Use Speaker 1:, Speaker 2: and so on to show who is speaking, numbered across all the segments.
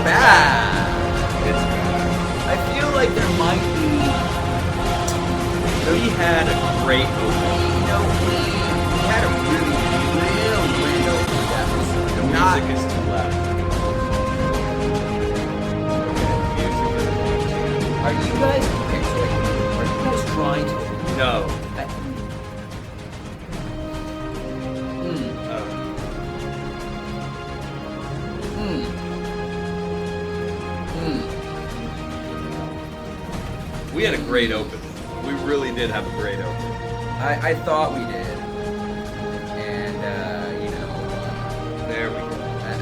Speaker 1: bad.
Speaker 2: It's bad.
Speaker 1: I feel like there might be.
Speaker 2: We had a great opening.
Speaker 1: You know, we had a really great opening episode.
Speaker 2: The music is too loud.
Speaker 1: Are you guys okay? So are you guys trying to?
Speaker 2: No. We had a great opening. We really did have a great opening.
Speaker 1: I thought we did, and
Speaker 2: there we go.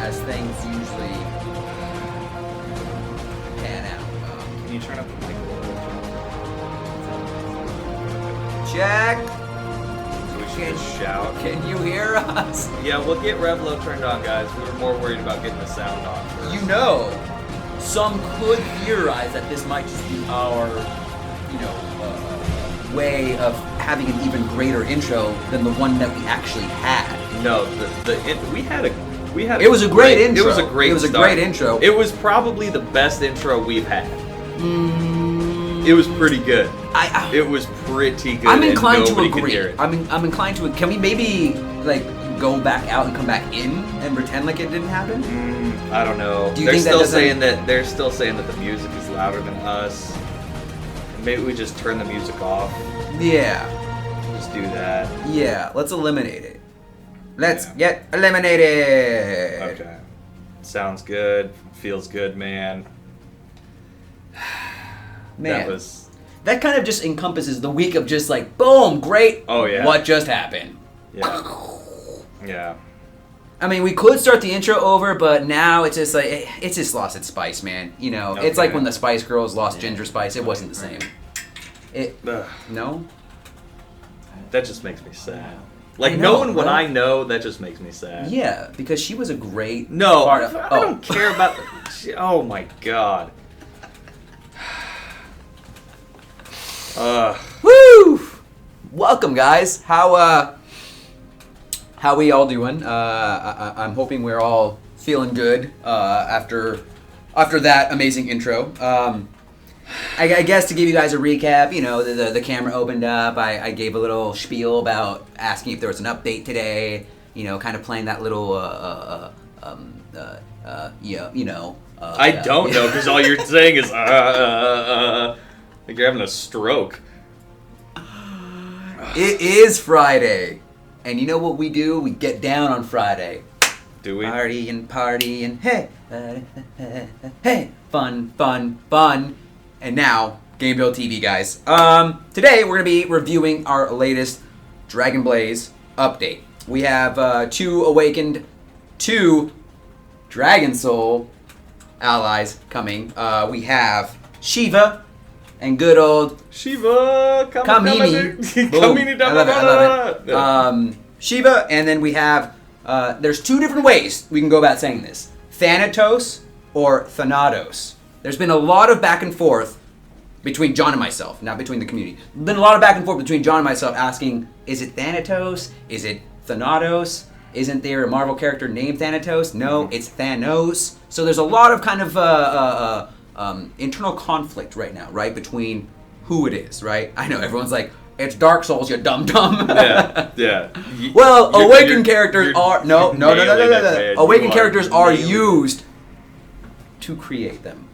Speaker 1: as things usually pan out.
Speaker 2: Can you turn up the mic a little?
Speaker 1: Check.
Speaker 2: So we should just shout.
Speaker 1: Can you hear us?
Speaker 2: Yeah, we'll get Revlo turned on, guys. We were more worried about getting the sound on first.
Speaker 1: You know, some could theorize that this might just be our, way of having an even greater intro than the one that we actually had.
Speaker 2: No, we had a.
Speaker 1: It was a great intro.
Speaker 2: It was a great.
Speaker 1: It was a great intro.
Speaker 2: It was probably the best intro we've had. It was pretty good. It was pretty good.
Speaker 1: I'm inclined to
Speaker 2: could
Speaker 1: agree.
Speaker 2: hear it.
Speaker 1: I'm inclined to. Can we maybe go back out and come back in and pretend like it didn't happen?
Speaker 2: I don't know.
Speaker 1: Do you
Speaker 2: they're
Speaker 1: think
Speaker 2: still
Speaker 1: that
Speaker 2: saying that the music is louder than us. Maybe we just turn the music off.
Speaker 1: Yeah.
Speaker 2: Just do that.
Speaker 1: Yeah. Let's eliminate it. Let's get eliminated.
Speaker 2: Okay. Sounds good. Feels good, man.
Speaker 1: Man. That kind of just encompasses the week of just like, boom, great.
Speaker 2: Oh yeah.
Speaker 1: What just happened?
Speaker 2: Yeah. Yeah.
Speaker 1: I mean, we could start the intro over, but now it's just like it's just lost its spice, man. You know,
Speaker 2: Okay.
Speaker 1: It's like when the Spice Girls lost Ginger Spice. It wasn't the same. No.
Speaker 2: That just makes me sad. Like knowing what I know, that just makes me sad.
Speaker 1: Yeah, because she was a great
Speaker 2: part of. I don't care about. Oh my god.
Speaker 1: Woo! Welcome, guys. How we all doing? I'm hoping we're all feeling good after that amazing intro. I guess to give you guys a recap, the camera opened up. I gave a little spiel about asking if there was an update today. Kind of playing that little
Speaker 2: I don't know because all you're saying is like you're having a stroke.
Speaker 1: It is Friday, and you know what we do? We get down on Friday.
Speaker 2: Do we?
Speaker 1: Party and hey, hey, fun. And now, Game Build TV, guys. Today we're gonna be reviewing our latest Dragon Blaze update. We have 2 awakened, 2 Dragon Soul allies coming. We have Shiva and good old
Speaker 2: Shiva
Speaker 1: Kamini.
Speaker 2: Kamini.
Speaker 1: I love it. Shiva, and then we have there's 2 different ways we can go about saying this: Thanatos or Thanatos. There's been a lot of back and forth between John and myself, not between the community. There's been a lot of back and forth between John and myself asking, is it Thanatos? Is it Thanatos? Isn't there a Marvel character named Thanatos? No, it's Thanos. So there's a lot of kind of internal conflict right now, right, between who it is, right? I know everyone's like, it's Dark Souls, you dumb.
Speaker 2: Yeah.
Speaker 1: Well, awakened characters are no. Awakened characters are used to create them.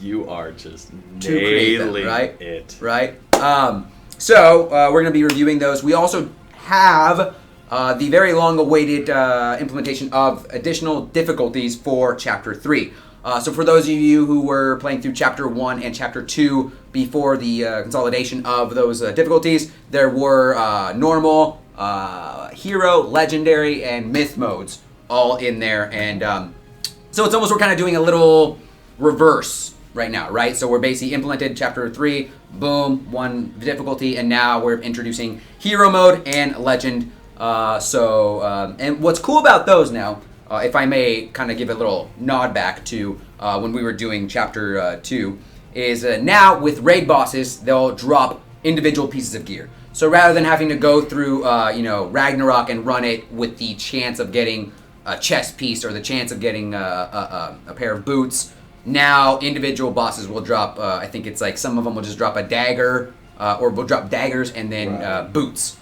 Speaker 2: You are just
Speaker 1: nailing
Speaker 2: right?
Speaker 1: it. Right? So, we're going to be reviewing those. We also have the very long-awaited implementation of additional difficulties for Chapter 3. So for those of you who were playing through Chapter 1 and Chapter 2 before the consolidation of those difficulties, there were normal, hero, legendary, and myth modes all in there. And so it's almost we're kind of doing a little reverse right now, right? So we're basically implemented Chapter 3, boom, 1 difficulty, and now we're introducing hero mode and legend. And what's cool about those now, if I may kind of give a little nod back to when we were doing Chapter 2, is now with raid bosses, they'll drop individual pieces of gear. So rather than having to go through, Ragnarok and run it with the chance of getting a chest piece or the chance of getting a pair of boots, Now individual bosses will drop. I think it's like some of them will just drop a dagger, or will drop daggers and then boots,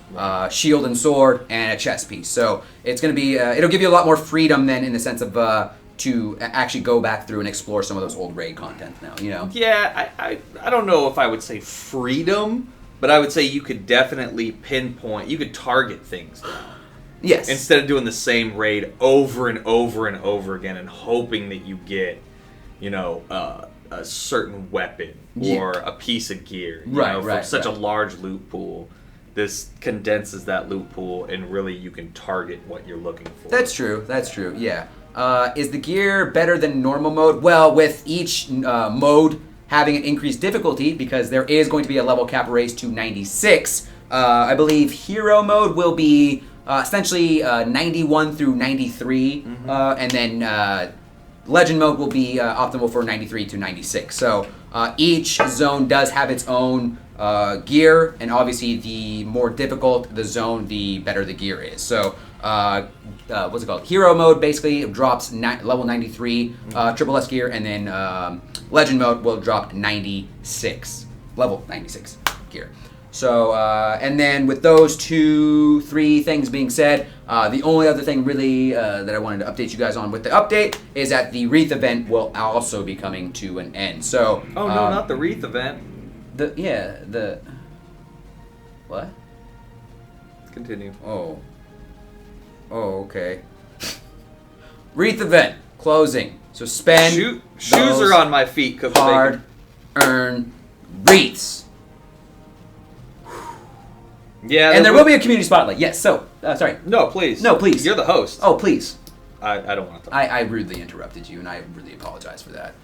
Speaker 1: shield and sword, and a chest piece. So it's going to be. It'll give you a lot more freedom then in the sense of to actually go back through and explore some of those old raid content now. You know.
Speaker 2: Yeah, I don't know if I would say freedom, but I would say you could definitely pinpoint. You could target things now.
Speaker 1: Yes.
Speaker 2: Instead of doing the same raid over and over and over again and hoping that you get, a certain weapon or a piece of gear. From such a large loot pool. This condenses that loot pool and really you can target what you're looking for.
Speaker 1: That's true. Yeah. Is the gear better than normal mode? Well, with each mode having an increased difficulty, because there is going to be a level cap raised to 96, I believe hero mode will be essentially 91 through 93, and then legend mode will be optimal for 93 to 96. So each zone does have its own gear, and obviously the more difficult the zone, the better the gear is. So what's it called? Hero mode basically drops level 93 triple S gear, and then legend mode will drop 96, level 96 gear. So, and then with those 3 things being said, the only other thing really that I wanted to update you guys on with the update is that the Wreath event will also be coming to an end. So,
Speaker 2: oh no, not the Wreath event.
Speaker 1: What?
Speaker 2: Continue.
Speaker 1: Oh, okay. Wreath event closing. So spend
Speaker 2: shoes are on my feet.
Speaker 1: Hard-earned wreaths.
Speaker 2: Yeah,
Speaker 1: and there will be a community spotlight. Yes. So, sorry.
Speaker 2: No, please.
Speaker 1: No, please.
Speaker 2: You're the host.
Speaker 1: Oh, please.
Speaker 2: I don't want to.
Speaker 1: I rudely interrupted you, and I really apologize for that.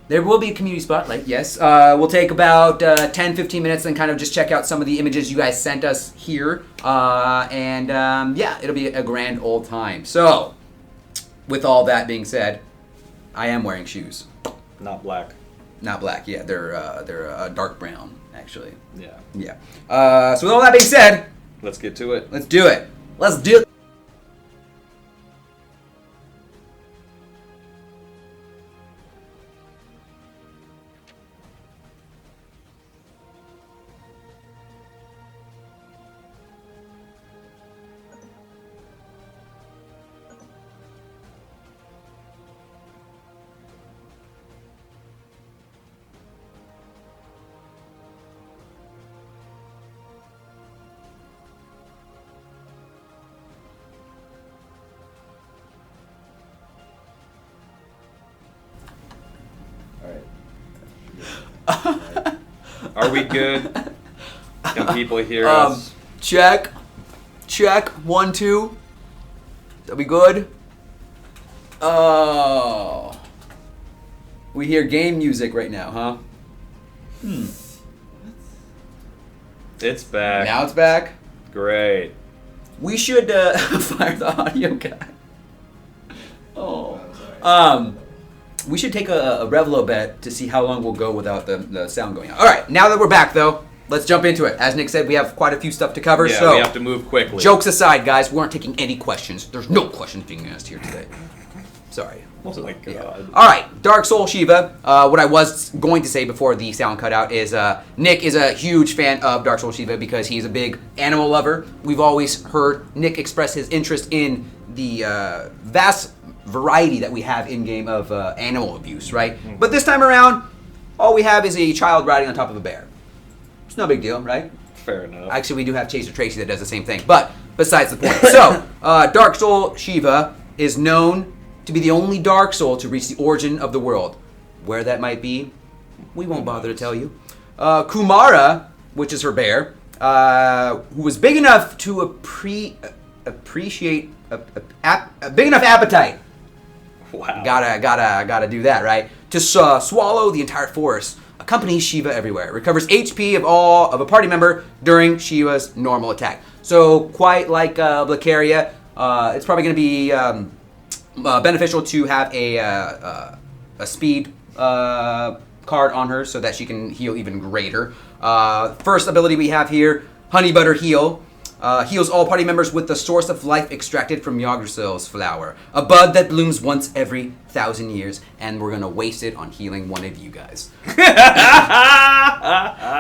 Speaker 1: There will be a community spotlight, yes. We'll take about 10-15 minutes and kind of just check out some of the images you guys sent us here. It'll be a grand old time. So, with all that being said, I am wearing shoes.
Speaker 2: Not black.
Speaker 1: Not black, yeah. They're dark brown, actually.
Speaker 2: Yeah.
Speaker 1: Yeah. So with all that being said,
Speaker 2: let's get to it.
Speaker 1: Let's do it. Let's do it.
Speaker 2: Are we good? Can people hear us?
Speaker 1: Check. 1, 2. Are we good? Oh. We hear game music right now, huh?
Speaker 2: It's back.
Speaker 1: Now it's back?
Speaker 2: Great.
Speaker 1: We should fire the audio guy. Oh. We should take a Revlo bet to see how long we'll go without the sound going out. All right, now that we're back, though, let's jump into it. As Nick said, we have quite a few stuff to cover,
Speaker 2: yeah,
Speaker 1: so
Speaker 2: we have to move quickly.
Speaker 1: Jokes aside, guys, we aren't taking any questions. There's no questions being asked here today. Sorry.
Speaker 2: Oh my God.
Speaker 1: Yeah. All right, Dark Soul Shiva. What I was going to say before the sound cut out is Nick is a huge fan of Dark Soul Shiva because he's a big animal lover. We've always heard Nick express his interest in the vast variety that we have in game of animal abuse, right? Mm-hmm. But this time around, all we have is a child riding on top of a bear. It's no big deal, right?
Speaker 2: Fair enough.
Speaker 1: Actually, we do have Chaser Tracy that does the same thing, but besides the point. So, Dark Soul Shiva is known to be the only Dark Soul to reach the origin of the world. Where that might be, we won't bother to tell you. Kumara, which is her bear, who was big enough to appreciate a big enough appetite.
Speaker 2: Wow.
Speaker 1: Gotta do that, right? To swallow the entire forest, accompanies Shiva everywhere. Recovers HP of a party member during Shiva's normal attack. So quite like Blacaria, it's probably going to be beneficial to have a speed card on her so that she can heal even greater. First ability we have here, Honey Butter Heal. Heals all party members with the source of life extracted from Yggdrasil's flower, a bud that blooms once every 1,000 years, and we're gonna waste it on healing one of you guys.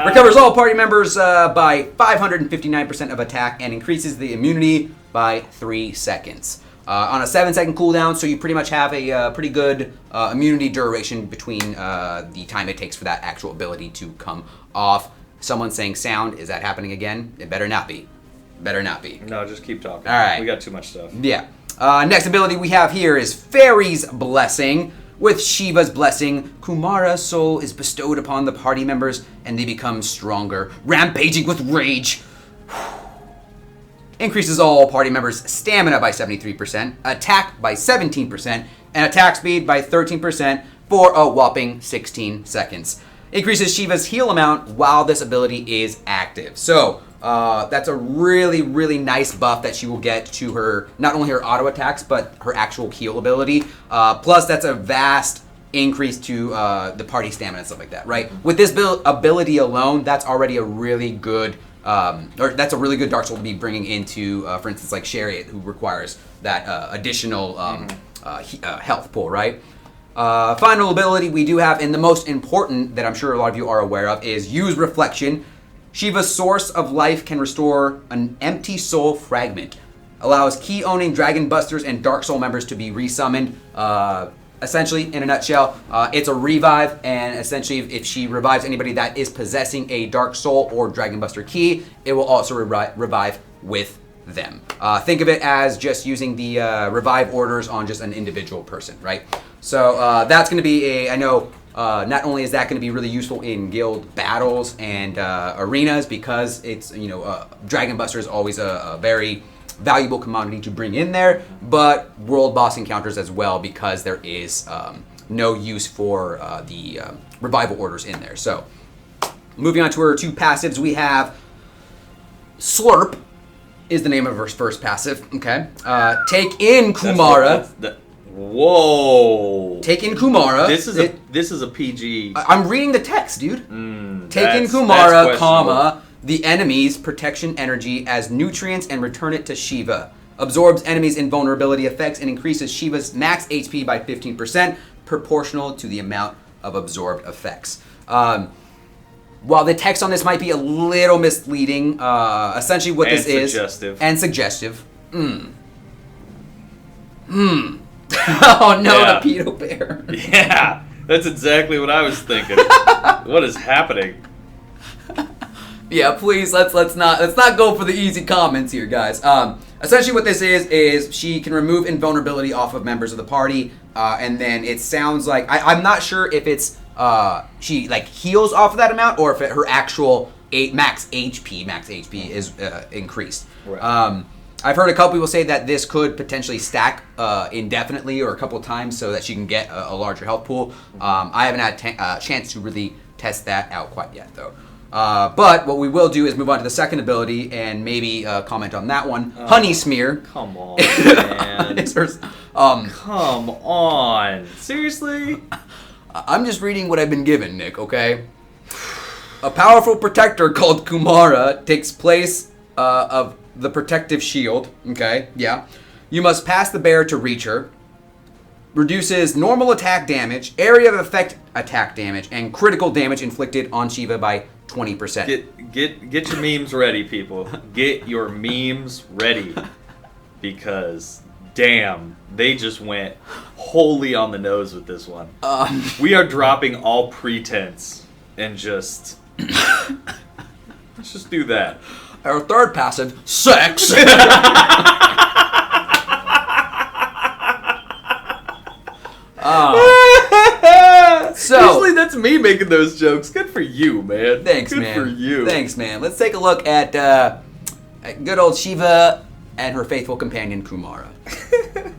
Speaker 1: Recovers all party members by 559% of attack and increases the immunity by 3 seconds. On a 7-second cooldown, so you pretty much have a pretty good immunity duration between the time it takes for that actual ability to come off. Someone's saying sound. Is that happening again? It better not be. Better not be.
Speaker 2: No, just keep talking.
Speaker 1: All right.
Speaker 2: We got too much stuff.
Speaker 1: Yeah. Next ability we have here is Fairy's Blessing. With Shiva's blessing, Kumara's soul is bestowed upon the party members and they become stronger, rampaging with rage. Increases all party members' stamina by 73%, attack by 17%, and attack speed by 13% for a whopping 16 seconds. Increases Shiva's heal amount while this ability is active. So, that's a really, really nice buff that she will get to her, not only her auto attacks, but her actual heal ability. Plus, that's a vast increase to the party stamina and stuff like that, right? With this ability alone, that's already a really good, or that's a really good Dark Soul to be bringing into, for instance, like Chariot, who requires that additional health pool, right? Final ability we do have, and the most important that I'm sure a lot of you are aware of, is Use Reflection. Shiva's source of life can restore an empty soul fragment. Allows key-owning Dragon Busters and Dark Soul members to be resummoned. Essentially, in a nutshell, it's a revive, and essentially if she revives anybody that is possessing a Dark Soul or Dragon Buster key, it will also revive with them. Think of it as just using the revive orders on just an individual person, right? So that's going to be I know not only is that going to be really useful in guild battles and arenas, because it's, Dragon Buster is always a very valuable commodity to bring in there, but world boss encounters as well, because there is no use for the revival orders in there. So moving on to our 2 passives, we have Slurp is the name of her first passive. Okay. Take in Kumara.
Speaker 2: Whoa.
Speaker 1: Take in Kumara.
Speaker 2: This is a PG.
Speaker 1: I'm reading the text, dude. Take in Kumara, comma, the enemy's protection energy as nutrients and return it to Shiva. Absorbs enemies' invulnerability effects and increases Shiva's max HP by 15%, proportional to the amount of absorbed effects. While the text on this might be a little misleading, essentially what this is... And suggestive. Oh no, yeah. The pedo bear.
Speaker 2: Yeah, that's exactly what I was thinking. What is happening?
Speaker 1: Yeah, please, let's not go for the easy comments here, guys. Essentially what this is she can remove invulnerability off of members of the party, and then it sounds like... I'm not sure if it's... she like heals off of that amount, or if her actual max HP is increased. Right. I've heard a couple people say that this could potentially stack indefinitely or a couple of times, so that she can get a larger health pool. I haven't had a chance to really test that out quite yet, though. But what we will do is move on to the second ability and maybe comment on that one. Honey Smear.
Speaker 2: Come on, man. Come on. Seriously?
Speaker 1: I'm just reading what I've been given, Nick, okay? A powerful protector called Kumara takes place of the protective shield, okay? Yeah. You must pass the bear to reach her. Reduces normal attack damage, area of effect attack damage, and critical damage inflicted on Shiva by 20%.
Speaker 2: Get your memes ready, people. Get your memes ready. Because... damn, they just went wholly on the nose with this one. We are dropping all pretense and just... let's just do that.
Speaker 1: Our third passive, sex.
Speaker 2: Seriously, that's me making those jokes. Good for you, man.
Speaker 1: Thanks,
Speaker 2: man.
Speaker 1: Good
Speaker 2: for you.
Speaker 1: Thanks, man. Let's take a look at good old Shiva and her faithful companion, Kumara.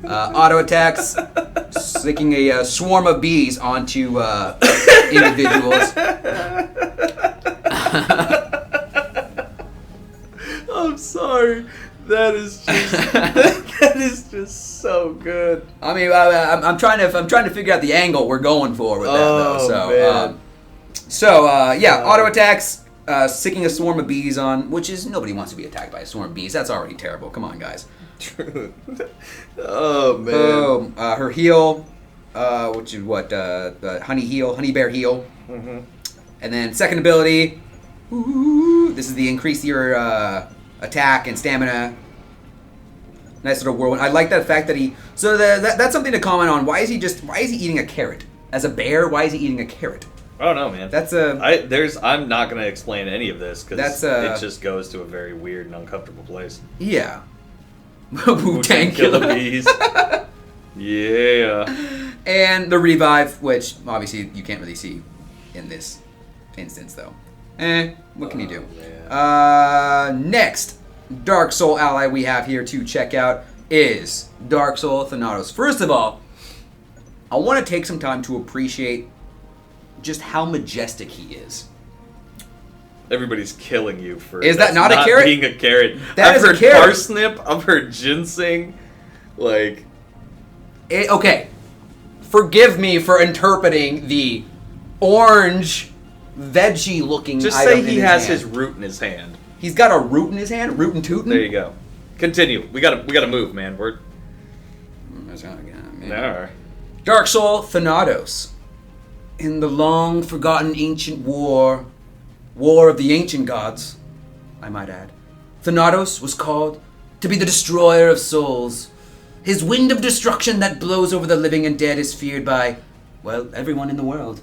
Speaker 1: Auto attacks, sticking a swarm of bees onto individuals.
Speaker 2: I'm sorry. That is just so good.
Speaker 1: I mean, I'm trying to figure out the angle we're going for with that, though. So,
Speaker 2: man.
Speaker 1: Yeah, auto attacks. sicking a swarm of bees on, which is, nobody wants to be attacked by a swarm of bees. That's already terrible. Come on, guys.
Speaker 2: Oh, man.
Speaker 1: Boom. Her heal, which is what, honey bear heal.
Speaker 2: Mm-hmm.
Speaker 1: And then second ability, this is the increase your attack and stamina. Nice little whirlwind. I like that fact that he. So that's something to comment on. Why is he eating a carrot as a bear? Why is he eating a carrot?
Speaker 2: I don't know, man.
Speaker 1: That's
Speaker 2: I'm not going to explain any of this because it just goes to a very weird and uncomfortable place.
Speaker 1: Yeah. Wu-Tang
Speaker 2: Killer Bees. Yeah.
Speaker 1: And the revive, which obviously you can't really see in this instance, though. What can you do? Next Dark Soul ally we have here to check out is Dark Soul Thanatos. First of all, I want to take some time to appreciate just how majestic he is.
Speaker 2: Everybody's killing you for
Speaker 1: is that not a carrot?
Speaker 2: Being a carrot.
Speaker 1: I've heard
Speaker 2: parsnip. I've heard ginseng.
Speaker 1: Okay. Forgive me for interpreting the orange veggie-looking.
Speaker 2: Just say he has his root in his hand.
Speaker 1: He's got a root in his hand, root and tootin'.
Speaker 2: There you go. Continue. We gotta move, man. We're.
Speaker 1: Alright. Dark Soul Thanatos. In the long forgotten ancient war of the ancient gods, I might add, Thanatos was called to be the destroyer of souls. His wind of destruction that blows over the living and dead is feared by, well, everyone in the world.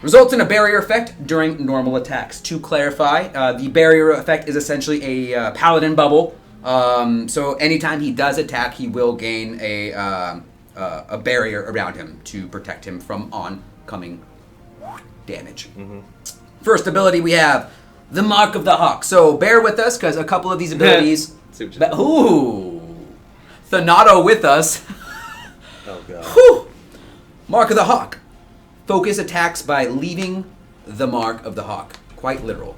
Speaker 1: Results in a barrier effect during normal attacks. To clarify, the barrier effect is essentially a paladin bubble. So anytime he does attack, he will gain a barrier around him to protect him from oncoming damage.
Speaker 2: Mm-hmm.
Speaker 1: First ability we have, the Mark of the Hawk. So bear with us, because a couple of these abilities... Thanato with us.
Speaker 2: Oh, God.
Speaker 1: Whew. Mark of the Hawk. Focus attacks by leaving the mark of the hawk. Quite literal.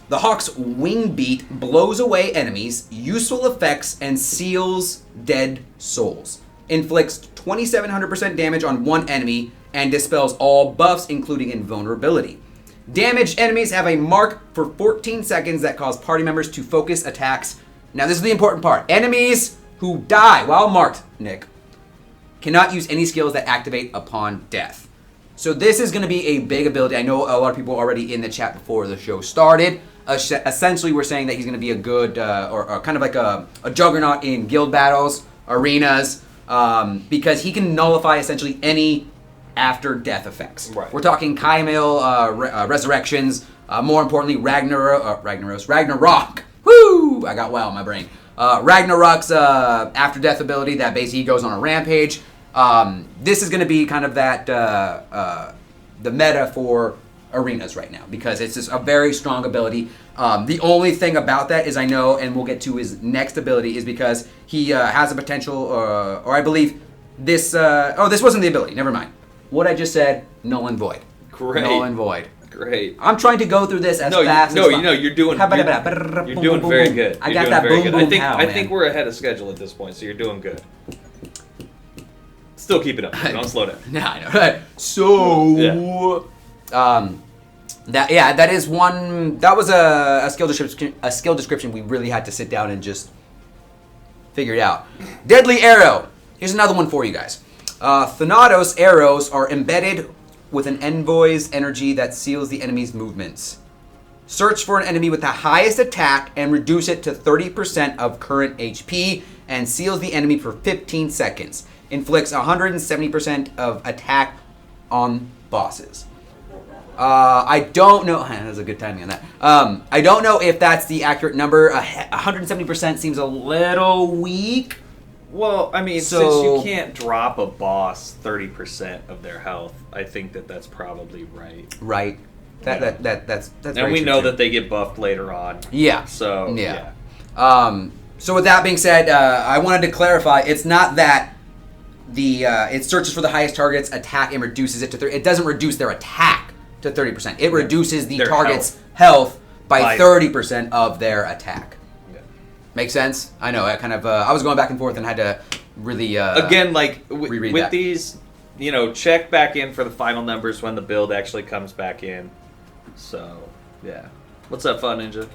Speaker 1: The hawk's wing beat blows away enemies, useful effects, and seals dead souls. Inflicts 2700% damage on one enemy and dispels all buffs, including invulnerability. Damaged enemies have a mark for 14 seconds that cause party members to focus attacks. Now this is the important part. Enemies who die while marked, Nick, cannot use any skills that activate upon death. So this is going to be a big ability. I know a lot of people already in the chat before the show started. Essentially, we're saying that he's going to be a good, or kind of like a juggernaut in guild battles, arenas, because he can nullify essentially any after-death effects.
Speaker 2: Right.
Speaker 1: We're talking Kaimil, resurrections, more importantly, Ragnarok. Woo! I got wow in my brain. Ragnarok's after-death ability that basically goes on a rampage. This is going to be kind of that the meta for arenas right now because it's just a very strong ability. The only thing about that is I know, and we'll get to his next ability, is because he has a potential, or I believe this. This wasn't the ability. Never mind. What I just said, null and void.
Speaker 2: Great.
Speaker 1: Null and void.
Speaker 2: Great.
Speaker 1: I'm trying to go through this as fast as
Speaker 2: possible. You're doing very good.
Speaker 1: I got that boom boom
Speaker 2: I think we're ahead of schedule at this point, so you're doing good. Still keep it up. Don't slow down.
Speaker 1: Nah, I know. Right. So, that is one. That was a skill description. A skill description we really had to sit down and just figure it out. Deadly arrow. Here's another one for you guys. Thanatos arrows are embedded with an envoy's energy that seals the enemy's movements. Search for an enemy with the highest attack and reduce it to 30% of current HP and seals the enemy for 15 seconds. Inflicts 170% of attack on bosses. I don't know. That was a good timing on that. I don't know if that's the accurate number. 170% seems a little weak.
Speaker 2: Well, I mean, since you can't drop a boss 30% of their health, I think that's probably right.
Speaker 1: Right. That's
Speaker 2: and we know that they get buffed later on.
Speaker 1: Yeah.
Speaker 2: So yeah.
Speaker 1: So with that being said, I wanted to clarify. It's not that it searches for the highest target's attack and reduces it to 30%. It doesn't reduce their attack to 30%. It reduces the target's health by 30% of their attack. Make sense? I know. I kind of I was going back and forth and had to really
Speaker 2: again, like
Speaker 1: reread
Speaker 2: with
Speaker 1: that.
Speaker 2: These, check back in for the final numbers when the build actually comes back in. So Yeah. What's up, Fun Ninja?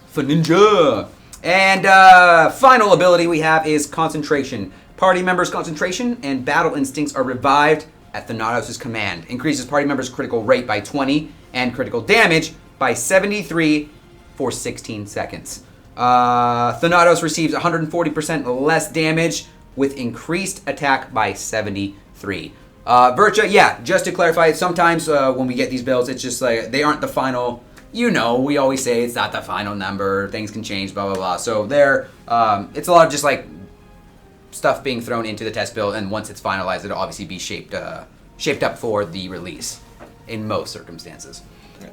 Speaker 1: Fun Ninja! And final ability we have is Concentration. Party members' concentration and battle instincts are revived at Thanatos' command. Increases party members' critical rate by 20 and critical damage by 73 for 16 seconds. Thanatos receives 140% less damage with increased attack by 73. Virtua, yeah, just to clarify, sometimes when we get these builds, it's just like they aren't the final. You know, we always say it's not the final number. Things can change, blah, blah, blah. So it's a lot of just like stuff being thrown into the test build, and once it's finalized, it'll obviously be shaped up for the release in most circumstances. Yeah.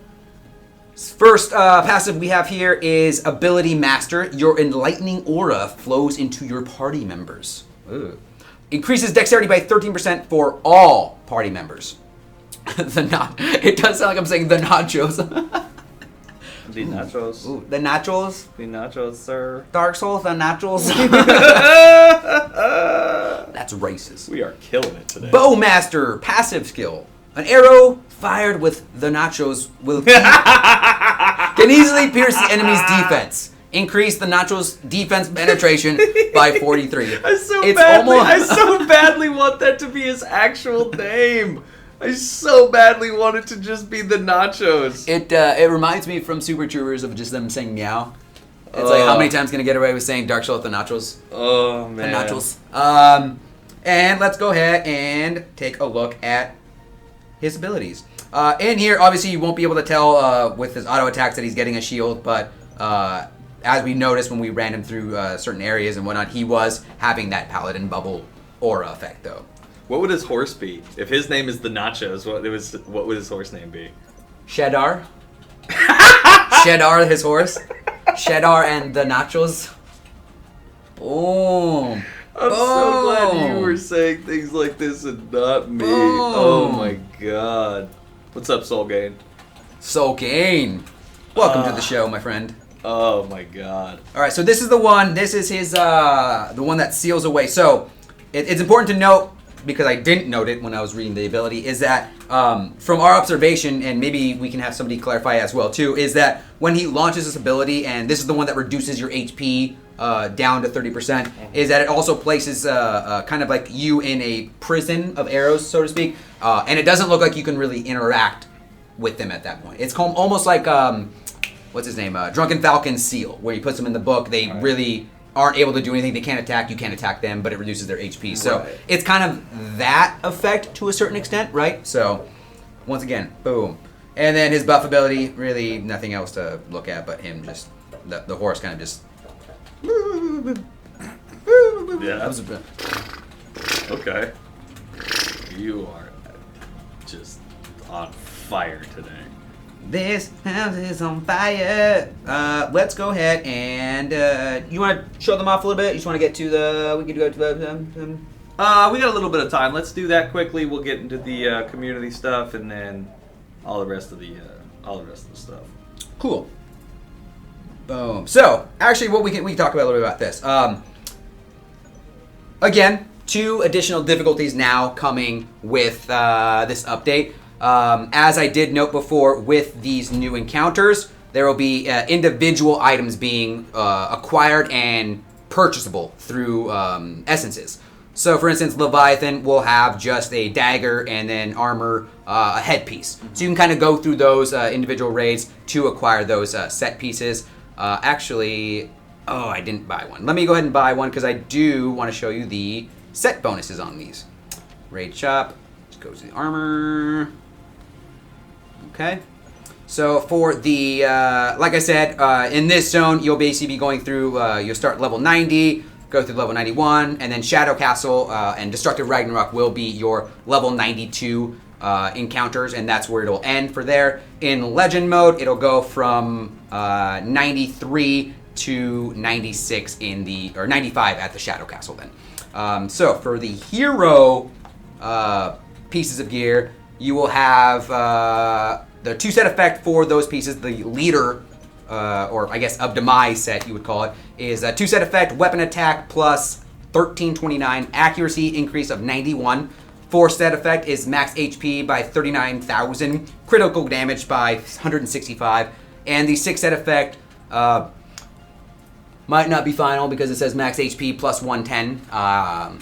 Speaker 1: First passive we have here is Ability Master. Your enlightening aura flows into your party members. Ooh. Increases dexterity by 13% for all party members. It does sound like I'm saying the nachos.
Speaker 2: The nachos.
Speaker 1: Ooh, the nachos.
Speaker 2: The nachos, sir.
Speaker 1: Dark Souls, the nachos. That's racist.
Speaker 2: We are killing it today.
Speaker 1: Bowmaster, passive skill. An arrow fired with the nachos can easily pierce the enemy's defense. Increase the nachos' defense penetration by 43.
Speaker 2: I so badly want that to be his actual name. I so badly want it to just be the nachos.
Speaker 1: It reminds me from Super Troopers of just them saying meow. It's like, how many times can I get away with saying Dark Souls the nachos?
Speaker 2: Oh, man.
Speaker 1: The nachos. And let's go ahead and take a look at his abilities. In here, obviously, you won't be able to tell with his auto attacks that he's getting a shield, but as we noticed when we ran him through certain areas and whatnot, he was having that Paladin Bubble aura effect, though.
Speaker 2: What would his horse be? If his name is the Nachos, what would his horse name be?
Speaker 1: Shedar. Shedar, his horse. Shedar and the Nachos. Boom.
Speaker 2: I'm so glad you were saying things like this and not me. Boom. Oh my god. What's up, Soulgain?
Speaker 1: Soulgain. Welcome to the show, my friend.
Speaker 2: Oh my god.
Speaker 1: Alright, so this is the one. This is his the one that seals away. So it's important to note, because I didn't note it when I was reading the ability, is that from our observation, and maybe we can have somebody clarify as well too, is that when he launches this ability, and this is the one that reduces your HP down to 30%, is that it also places kind of like you in a prison of arrows, so to speak, and it doesn't look like you can really interact with them at that point. It's almost like, what's his name, Drunken Falcon's seal, where he puts them in the book. They really aren't able to do anything. They can't attack. You can't attack them, but it reduces their HP. So it's kind of that effect to a certain extent, right? So once again, boom. And then his buff ability, really nothing else to look at but him just, the horse kind of just...
Speaker 2: Yeah. That was a bit... Okay. You are just on fire today.
Speaker 1: This house is on fire. Let's go ahead and you want to show them off a little bit? You just want to get to the? We could go to the.
Speaker 2: We got a little bit of time. Let's do that quickly. We'll get into the community stuff and then all the rest of the stuff.
Speaker 1: Cool. Boom. So actually, what we can talk about a little bit about this. Again, 2 additional difficulties now coming with this update. As I did note before, with these new encounters, there will be individual items being acquired and purchasable through essences. So, for instance, Leviathan will have just a dagger and then armor, a headpiece. So you can kind of go through those individual raids to acquire those set pieces. Actually, I didn't buy one. Let me go ahead and buy one because I do want to show you the set bonuses on these. Raid shop. Let's go to the armor. Okay, so for the, like I said, in this zone, you'll basically be going through, you'll start level 90, go through level 91, and then Shadow Castle and Destructive Ragnarok will be your level 92 encounters, and that's where it'll end for there. In Legend mode, it'll go from 93 to 96 or 95 at the Shadow Castle then. So for the hero pieces of gear, you will have the 2-set effect for those pieces. The leader, or I guess of demise set, you would call it, is a 2-set effect, weapon attack plus 1329, accuracy increase of 91. 4-set effect is max HP by 39,000, critical damage by 165, And the 6 set effect might not be final because it says max HP plus 110.
Speaker 2: I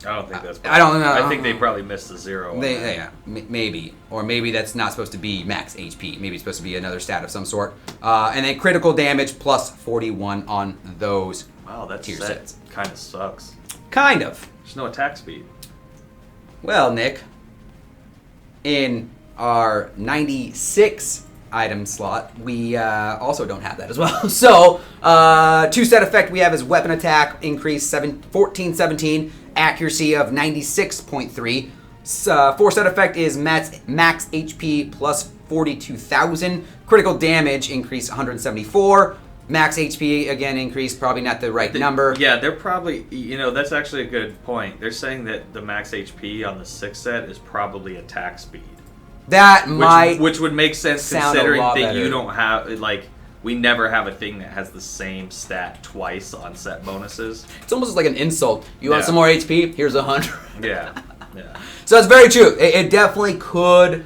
Speaker 2: don't think that's.
Speaker 1: I don't know.
Speaker 2: I think they probably missed the 0.
Speaker 1: Yeah, maybe, or maybe that's not supposed to be max HP. Maybe it's supposed to be another stat of some sort. And then critical damage plus 41 on those.
Speaker 2: Wow, that
Speaker 1: tier
Speaker 2: set
Speaker 1: sets.
Speaker 2: kind of sucks.
Speaker 1: Kind of.
Speaker 2: There's no attack speed.
Speaker 1: Well, Nick, in our 96 item slot, we also don't have that as well. So, 2 set effect we have is weapon attack increase 1417, accuracy of 96.3. 4 set effect is max HP plus 42,000. Critical damage increase 174. Max HP again increase, probably not the right number.
Speaker 2: Yeah, they're probably, that's actually a good point. They're saying that the max HP on the 6 set is probably attack speed.
Speaker 1: Which
Speaker 2: would make sense considering that you don't have, we never have a thing that has the same stat twice on set bonuses.
Speaker 1: It's almost like an insult. You want some more HP? Here's 100.
Speaker 2: Yeah.
Speaker 1: So it's very true. It definitely could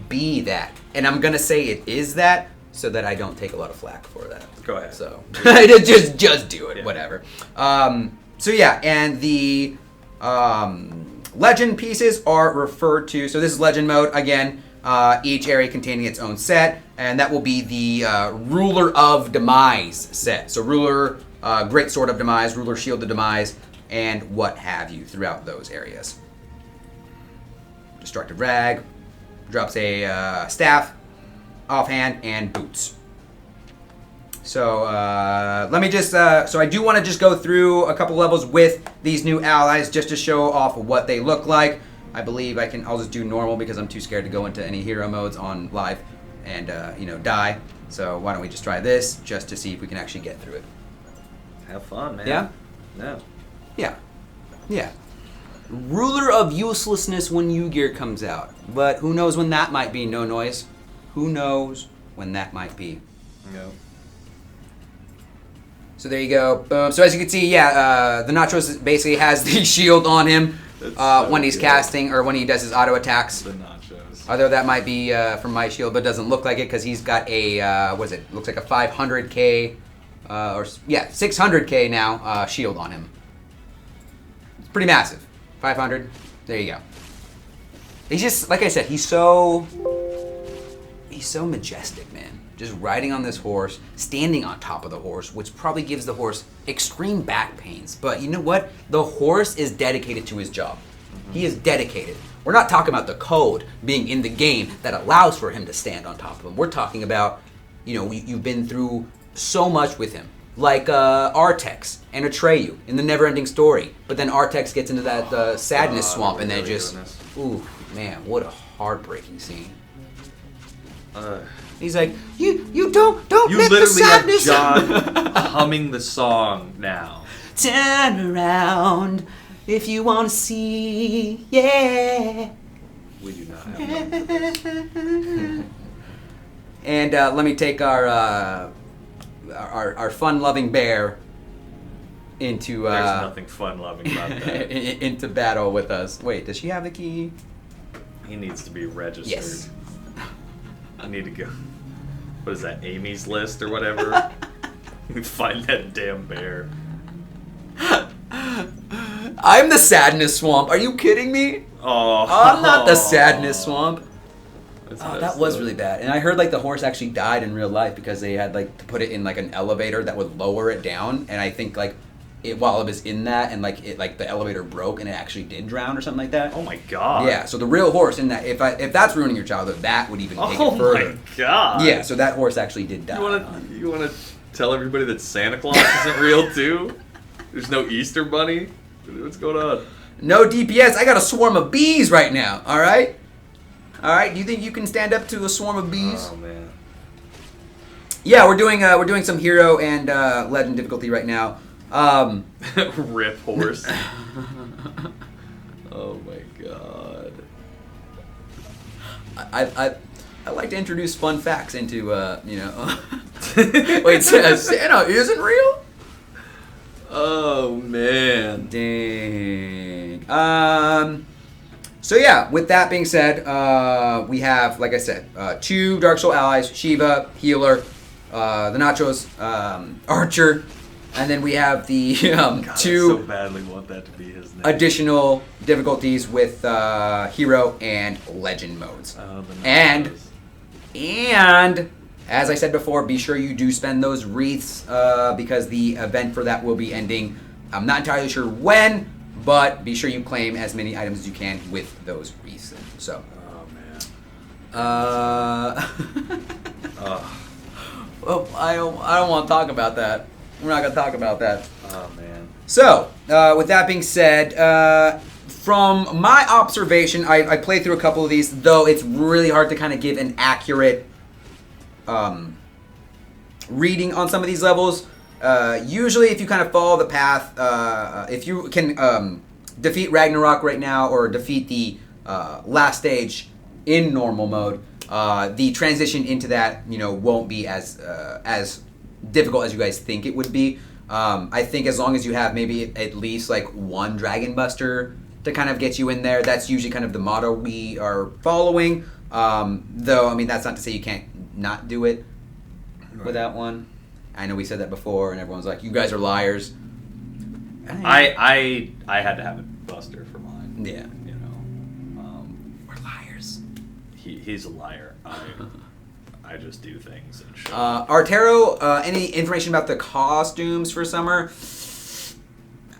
Speaker 1: be that. And I'm going to say it is that so that I don't take a lot of flack for that.
Speaker 2: Go ahead.
Speaker 1: So just do it, whatever. So yeah, and the legend pieces are referred to. So this is legend mode again. Each area containing its own set, and that will be the Ruler of Demise set. So Ruler, Great Sword of Demise, Ruler Shield of Demise, and what have you throughout those areas. Destructive Rag drops a staff, offhand, and boots. So let me just, so I do want to just go through a couple levels with these new allies just to show off what they look like. I believe I'll just do normal because I'm too scared to go into any hero modes on live and, die. So why don't we just try this just to see if we can actually get through it.
Speaker 2: Have fun, man.
Speaker 1: Yeah?
Speaker 2: Yeah.
Speaker 1: Yeah. Ruler of Uselessness when U-Gear comes out. But who knows when that might be, No Noise. Who knows when that might be.
Speaker 2: No.
Speaker 1: So there you go. Boom. So as you can see, the Thanatos basically has the shield on him when he's casting or when he does his auto attacks.
Speaker 2: The nachos.
Speaker 1: Although that might be from my shield, but it doesn't look like it because he's got a, looks like a 500k, 600k now shield on him. It's pretty massive. 500. There you go. He's just, like I said, he's so majestic, man. Just riding on this horse, standing on top of the horse, which probably gives the horse extreme back pains. But you know what? The horse is dedicated to his job. Mm-hmm. He is dedicated. We're not talking about the code being in the game that allows for him to stand on top of him. We're talking about, you've been through so much with him. Like Artex and Atreyu in the Neverending Story. But then Artex gets into that sadness swamp and then just... Ooh, man, what a heartbreaking scene. He's like, you don't
Speaker 2: you
Speaker 1: let the sadness...
Speaker 2: You literally have John humming the song now.
Speaker 1: Turn around if you want to see, yeah.
Speaker 2: We do not have one.
Speaker 1: And let me take our fun-loving bear into...
Speaker 2: There's nothing fun-loving about that.
Speaker 1: into battle with us. Wait, does she have the key?
Speaker 2: He needs to be registered.
Speaker 1: Yes.
Speaker 2: I need to go. What is that, Amy's List or whatever? Find that damn bear.
Speaker 1: I'm the sadness swamp. Are you kidding me?
Speaker 2: Oh.
Speaker 1: I'm not the sadness swamp. That was
Speaker 2: up.
Speaker 1: really bad. And I heard the horse actually died in real life because they had to put it in an elevator that would lower it down. And I think while it was in that and the elevator broke and it actually did drown or something like that.
Speaker 2: Oh my god.
Speaker 1: Yeah, so the real horse in that, if that's ruining your childhood, that would even take it further.
Speaker 2: Oh my god.
Speaker 1: Yeah, so that horse actually did die.
Speaker 2: You wanna tell everybody that Santa Claus isn't real too? There's no Easter Bunny? What's going on?
Speaker 1: No DPS. I got a swarm of bees right now. All right. Do you think you can stand up to a swarm of bees?
Speaker 2: Oh man.
Speaker 1: Yeah, we're doing some hero and legend difficulty right now.
Speaker 2: Rip horse. Oh my god.
Speaker 1: I like to introduce fun facts into Wait, Santa isn't real?
Speaker 2: Oh man.
Speaker 1: Dang. So yeah, with that being said, we have, like I said, 2 Dark Soul allies, Shiva, healer, Thanatos, archer, and then we have the 2
Speaker 2: I so badly want that to be his name.
Speaker 1: additional difficulties with hero and legend modes. And as I said before, be sure you do spend those wreaths because the event for that will be ending. I'm not entirely sure when, but be sure you claim as many items as you can with those wreaths. So. Oh man. Well, I don't want to talk about that. We're not going to talk about that.
Speaker 2: Oh man.
Speaker 1: So, with that being said, from my observation, I played through a couple of these, though it's really hard to kind of give an accurate reading on some of these levels. Usually, if you kind of follow the path, if you can defeat Ragnarok right now or defeat the last stage in normal mode, the transition into that, won't be as difficult as you guys think it would be. I think as long as you have maybe at least like 1 Dragon Buster to kind of get you in there, that's usually kind of the motto we are following. Though, I mean, that's not to say you can't not do it without one. I know we said that before, and everyone's like, "You guys are liars."
Speaker 2: I had to have a Buster for mine.
Speaker 1: Yeah,
Speaker 2: we're liars. He's a liar. I just do things and shit.
Speaker 1: Artero, any information about the costumes for summer?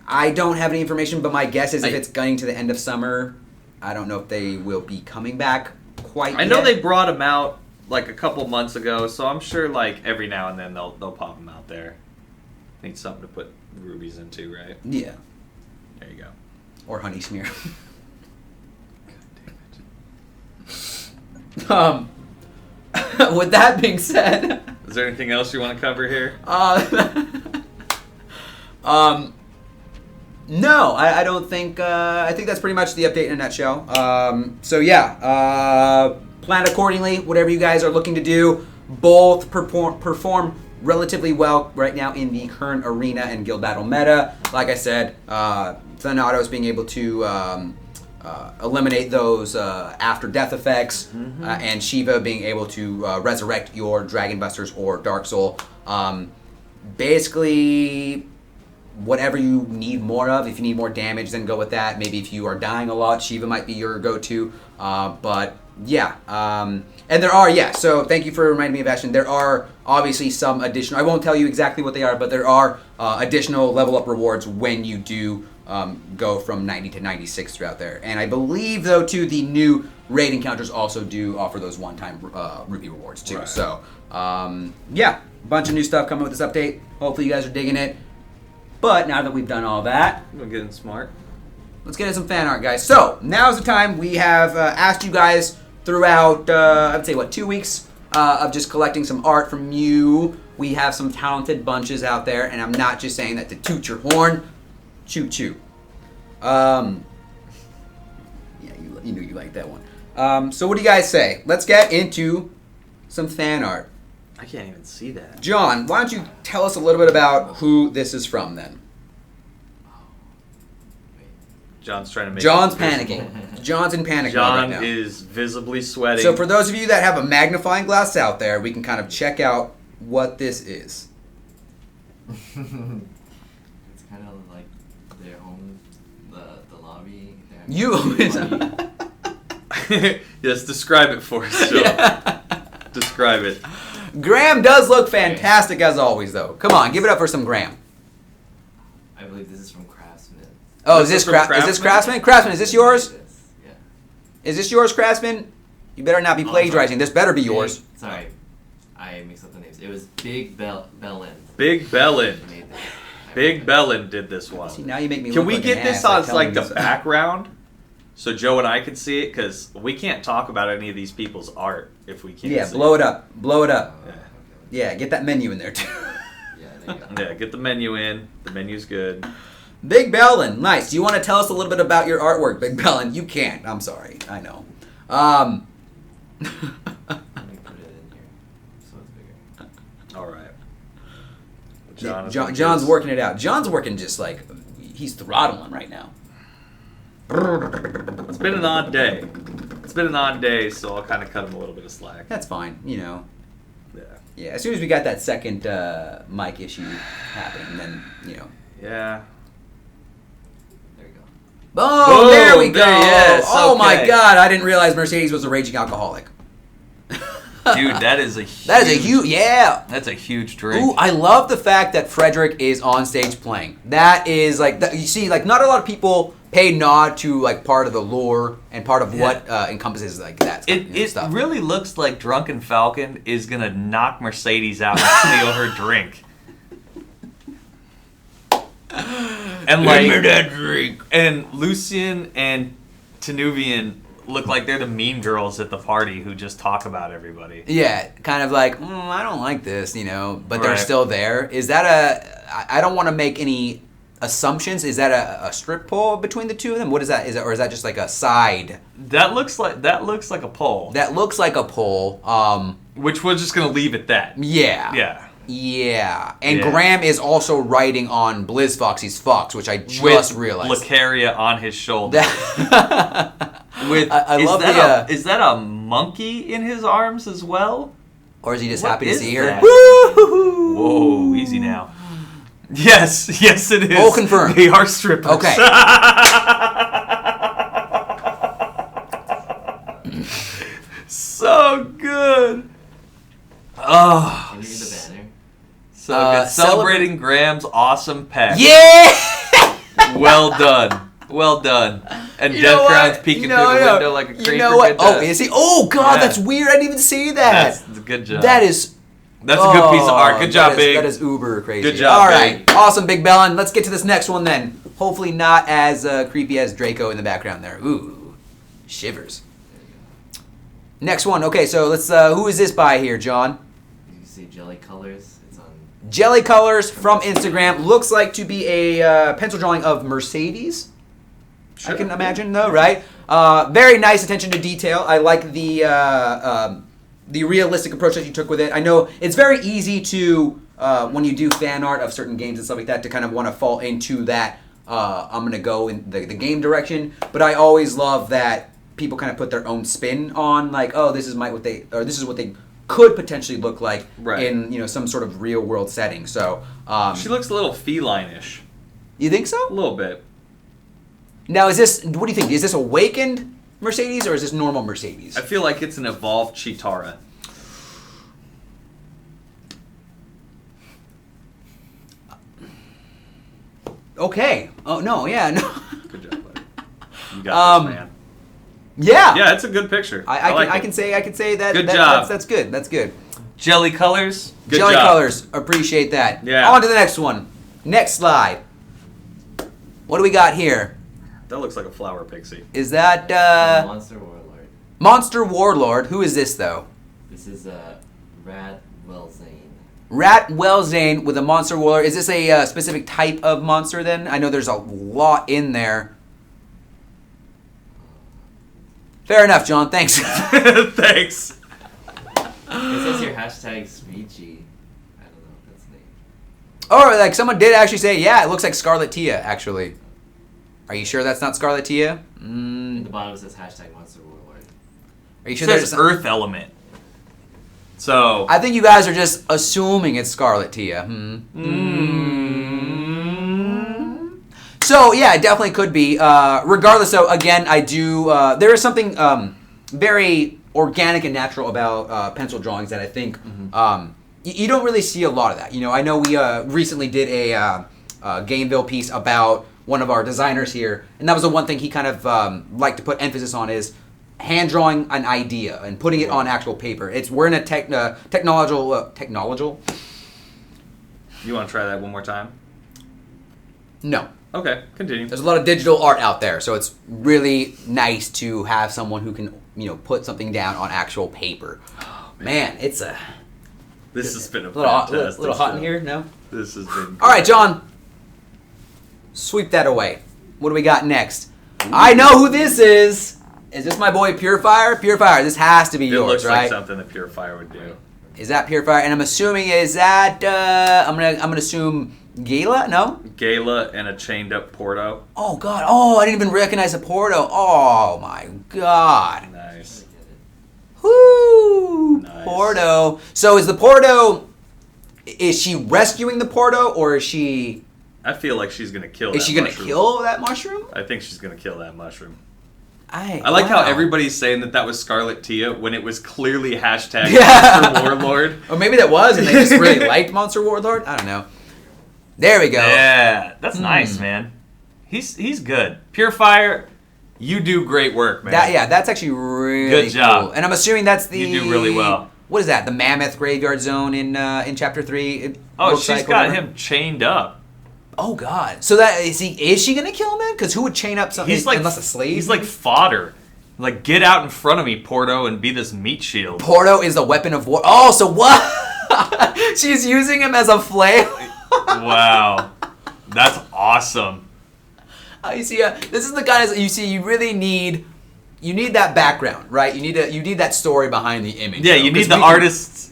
Speaker 1: I don't have any information, but my guess is if it's going to the end of summer, I don't know if they will be coming back quite yet.
Speaker 2: I know they brought them out like a couple months ago, so I'm sure like every now and then they'll pop them out there. Need something to put rubies into, right?
Speaker 1: Yeah.
Speaker 2: There you go.
Speaker 1: Or honey smear.
Speaker 2: God damn it.
Speaker 1: With that being said,
Speaker 2: is there anything else you want to cover here?
Speaker 1: No, I don't think. I think that's pretty much the update in a nutshell. So yeah, plan accordingly. Whatever you guys are looking to do, both perform relatively well right now in the current arena and guild battle meta. Like I said, Thanatos being able to eliminate those after death effects, and Shiva being able to resurrect your Dragon Busters or Dark Soul. Basically, whatever you need more of. If you need more damage, then go with that. Maybe if you are dying a lot, Shiva might be your go-to. But yeah, and there are, so thank you for reminding me of Ashton. There are obviously some additional, I won't tell you exactly what they are, but there are additional level up rewards when you do go from 90 to 96 throughout there. And I believe, though, too, the new raid encounters also do offer those one-time rupee rewards, too. Right. So, yeah, a bunch of new stuff coming with this update. Hopefully you guys are digging it. But now that we've done all that,
Speaker 2: we're getting smart.
Speaker 1: Let's get into some fan art, guys. So, now's the time. We have asked you guys throughout, I'd say, 2 weeks of just collecting some art from you. We have some talented bunches out there, and I'm not just saying that to toot your horn. Choo-choo. Yeah, you knew you liked that one. So what do you guys say? Let's get into some fan art.
Speaker 2: I can't even see that.
Speaker 1: John, why don't you tell us a little bit about who this is from, then?
Speaker 2: John's trying to make
Speaker 1: John's panicking. John's in panic mode right now.
Speaker 2: John is visibly sweating.
Speaker 1: So for those of you that have a magnifying glass out there, we can kind of check out what this is.
Speaker 3: It's kind of like their home, the lobby.
Speaker 2: Yes, describe it for us, Joe. Yeah. Describe it.
Speaker 1: Graham does look fantastic as always, though. Come on, give it up for some Graham.
Speaker 3: I believe this is from Craftsman.
Speaker 1: Oh, is this Craftsman? Craftsman, is this yours?
Speaker 3: Yeah.
Speaker 1: Is this yours, Craftsman? You better not be plagiarizing. This better be yours.
Speaker 3: Sorry, I mixed up the names. It was Big Bellin.
Speaker 2: Big Bellin. Big Bellin did this one.
Speaker 1: See, now you make me
Speaker 2: Can
Speaker 1: look
Speaker 2: we
Speaker 1: like
Speaker 2: get
Speaker 1: an
Speaker 2: this
Speaker 1: ass
Speaker 2: on like the background? So Joe and I can see it, because we can't talk about any of these people's art if we can't see it.
Speaker 1: Yeah, blow it up. Blow it up. Yeah, get that menu in there, too.
Speaker 3: Yeah, there you go.
Speaker 2: Yeah, get the menu in. The menu's good.
Speaker 1: Big Bellin, nice. Do you want to tell us a little bit about your artwork, Big Bellin? You can't. I'm sorry. I know.
Speaker 3: Let me put it in here so it's bigger.
Speaker 2: All right.
Speaker 1: John's working it out. John's working just like, he's throttling right now.
Speaker 2: It's been an odd day. So I'll kind of cut him a little bit of slack.
Speaker 1: That's fine,
Speaker 2: Yeah.
Speaker 1: Yeah, as soon as we got that second mic issue happening, then,
Speaker 2: Yeah.
Speaker 3: There you go.
Speaker 1: Boom! There we go!
Speaker 2: There he is.
Speaker 1: Oh my
Speaker 2: Okay.
Speaker 1: God, I didn't realize Mercedes was a raging alcoholic.
Speaker 2: Dude, that is a huge...
Speaker 1: That is a huge... Yeah!
Speaker 2: That's a huge drink.
Speaker 1: Ooh, I love the fact that Frederick is on stage playing. That is, like... you see, like, not a lot of people pay nod to, like, part of the lore and part of what encompasses, like, that stuff.
Speaker 2: It really looks like Drunken Falcon is going to knock Mercedes out and steal her drink. And, like... Give me that drink! And Lucian and Tanuvian look like they're the mean girls at the party who just talk about everybody.
Speaker 1: Yeah, kind of like, I don't like this, but they're
Speaker 2: Right.
Speaker 1: still there. Is that I don't want to make any assumptions. Is that a strip pole between the two of them? What is that? Or is that just like a side?
Speaker 2: That looks like a pole.
Speaker 1: That looks like a pole.
Speaker 2: Which we're just going to leave at that.
Speaker 1: Yeah.
Speaker 2: Yeah.
Speaker 1: Yeah. And
Speaker 2: Yeah.
Speaker 1: Graham is also riding on Blizz Foxy's Fox, which I just realized.
Speaker 2: Lucaria on his shoulder. With
Speaker 1: I love
Speaker 2: is that a monkey in his arms as well?
Speaker 1: Or is he just
Speaker 2: What
Speaker 1: happy to
Speaker 2: is
Speaker 1: see her?
Speaker 2: that?
Speaker 1: Woo-hoo-hoo.
Speaker 2: Whoa, easy now. Yes, it is.
Speaker 1: Oh, confirmed.
Speaker 2: They are strippers.
Speaker 1: Okay.
Speaker 2: So good. Oh,
Speaker 3: Can you read the banner?
Speaker 2: so good. Celebrating Graham's awesome pet.
Speaker 1: Yeah!
Speaker 2: Well done. Well done. And
Speaker 1: You know
Speaker 2: Death Crown's
Speaker 1: what?
Speaker 2: peeking
Speaker 1: You
Speaker 2: through
Speaker 1: know,
Speaker 2: the
Speaker 1: yeah.
Speaker 2: window like a creeper.
Speaker 1: You know what?
Speaker 2: Good
Speaker 1: Oh,
Speaker 2: job.
Speaker 1: is he? Oh, God,
Speaker 2: Yeah.
Speaker 1: that's weird. I didn't even see that.
Speaker 2: That's a good job.
Speaker 1: That's
Speaker 2: a good piece of art. Good job, Big.
Speaker 1: That is uber crazy.
Speaker 2: Good job,
Speaker 1: All right.
Speaker 2: Big.
Speaker 1: Awesome, Big Bellin. Let's get to this next one then. Hopefully not as creepy as Draco in the background there. Ooh, shivers. Next one. Okay, so let's. Who is this by here, John?
Speaker 3: You see Jelly Colors. It's on.
Speaker 1: Jelly Colors from Instagram. Looks like to be a pencil drawing of Mercedes.
Speaker 2: Sure.
Speaker 1: I can imagine, though, right? Very nice attention to detail. I like the realistic approach that you took with it. I know it's very easy to, when you do fan art of certain games and stuff like that, to kind of want to fall into that, I'm going to go in the game direction. But I always love that people kind of put their own spin on, like, oh, this is this is what they could potentially look like in some sort of real world setting. So
Speaker 2: She looks a little feline-ish.
Speaker 1: You think so?
Speaker 2: A little bit.
Speaker 1: Now, what do you think? Is this awakened Mercedes or is this normal Mercedes?
Speaker 2: I feel like it's an evolved Chitara.
Speaker 1: Okay. Oh, no, yeah, no.
Speaker 2: Good job, buddy. You got this, man.
Speaker 1: Yeah.
Speaker 2: Yeah, it's a good picture.
Speaker 1: I can say that.
Speaker 2: Good job.
Speaker 1: That's good. That's good.
Speaker 2: Jelly Colors. Good
Speaker 1: Jelly
Speaker 2: job.
Speaker 1: Colors. Appreciate that.
Speaker 2: Yeah.
Speaker 1: On to the next one. Next slide. What do we got here?
Speaker 2: That looks like a flower pixie.
Speaker 1: Is that
Speaker 3: Monster Warlord.
Speaker 1: Monster Warlord? Who is this though?
Speaker 3: This is Ratwell Zane.
Speaker 1: Ratwell Zane with a Monster Warlord. Is this a specific type of monster then? I know there's a lot in there. Fair enough, John. Thanks.
Speaker 2: Thanks.
Speaker 3: It says here hashtag Speechy. I don't know if that's the name.
Speaker 1: Oh, like someone did actually say, yeah, it looks like Scarlet Tia, actually. Are you sure that's not Scarlet Tia?
Speaker 3: At the bottom it says hashtag Monster Warlord.
Speaker 1: Are you
Speaker 2: It
Speaker 1: sure
Speaker 2: says
Speaker 1: there's
Speaker 2: Earth Element. So.
Speaker 1: I think you guys are just assuming it's Scarlet Tia. So, yeah, it definitely could be. Regardless, though, again, I do... there is something very organic and natural about pencil drawings that I think you don't really see a lot of that. I know we recently did a Gameville piece about one of our designers here, and that was the one thing he kind of liked to put emphasis on is hand drawing an idea and putting it on actual paper. We're in a technological...
Speaker 2: You want to try that one more time?
Speaker 1: No.
Speaker 2: Okay, continue.
Speaker 1: There's a lot of digital art out there, so it's really nice to have someone who can, put something down on actual paper. Oh, man, it's a...
Speaker 2: This has been a
Speaker 1: little
Speaker 2: fantastic
Speaker 1: hot
Speaker 2: show.
Speaker 1: in here, no?
Speaker 2: This has been...
Speaker 1: All right, John. Sweep that away. What do we got next? Ooh. I know who this is. Is this my boy Purifier? Purifier, this has to be yours,
Speaker 2: looks
Speaker 1: right?
Speaker 2: like something that Purifier would do.
Speaker 1: Is that Purifier? And I'm assuming is that I'm gonna assume Gala? No?
Speaker 2: Gala and a chained up Porto.
Speaker 1: Oh, God. Oh, I didn't even recognize the Porto. Oh, my God.
Speaker 2: Nice.
Speaker 1: Woo!
Speaker 2: Nice.
Speaker 1: Porto. So is the Porto... Is she rescuing the Porto, or is she...
Speaker 2: I feel like she's going to kill that
Speaker 1: Is she going to kill that mushroom?
Speaker 2: I think she's going to kill that mushroom.
Speaker 1: I
Speaker 2: like how everybody's saying that was Scarlet Tia when it was clearly hashtag Monster Warlord.
Speaker 1: Or maybe that was, and they just really liked Monster Warlord. I don't know. There we go.
Speaker 2: Yeah, that's nice, man. He's good. Purifier, you do great work, man.
Speaker 1: That's actually really
Speaker 2: good job.
Speaker 1: Cool. And I'm assuming that's the...
Speaker 2: You do really well.
Speaker 1: What is that? The Mammoth Graveyard Zone in Chapter 3?
Speaker 2: She's got him chained up.
Speaker 1: Oh, God. So that is she going to kill him then? Because who would chain up something unless a slave?
Speaker 2: He's like fodder. Like, get out in front of me, Porto, and be this meat shield.
Speaker 1: Porto is the weapon of war. Oh, so what? She's using him as a flail?
Speaker 2: Wow. That's awesome.
Speaker 1: You see, this is the kind of... You see, you really need... You need that background, right? You need that story behind the image.
Speaker 2: Yeah, you need the artist's,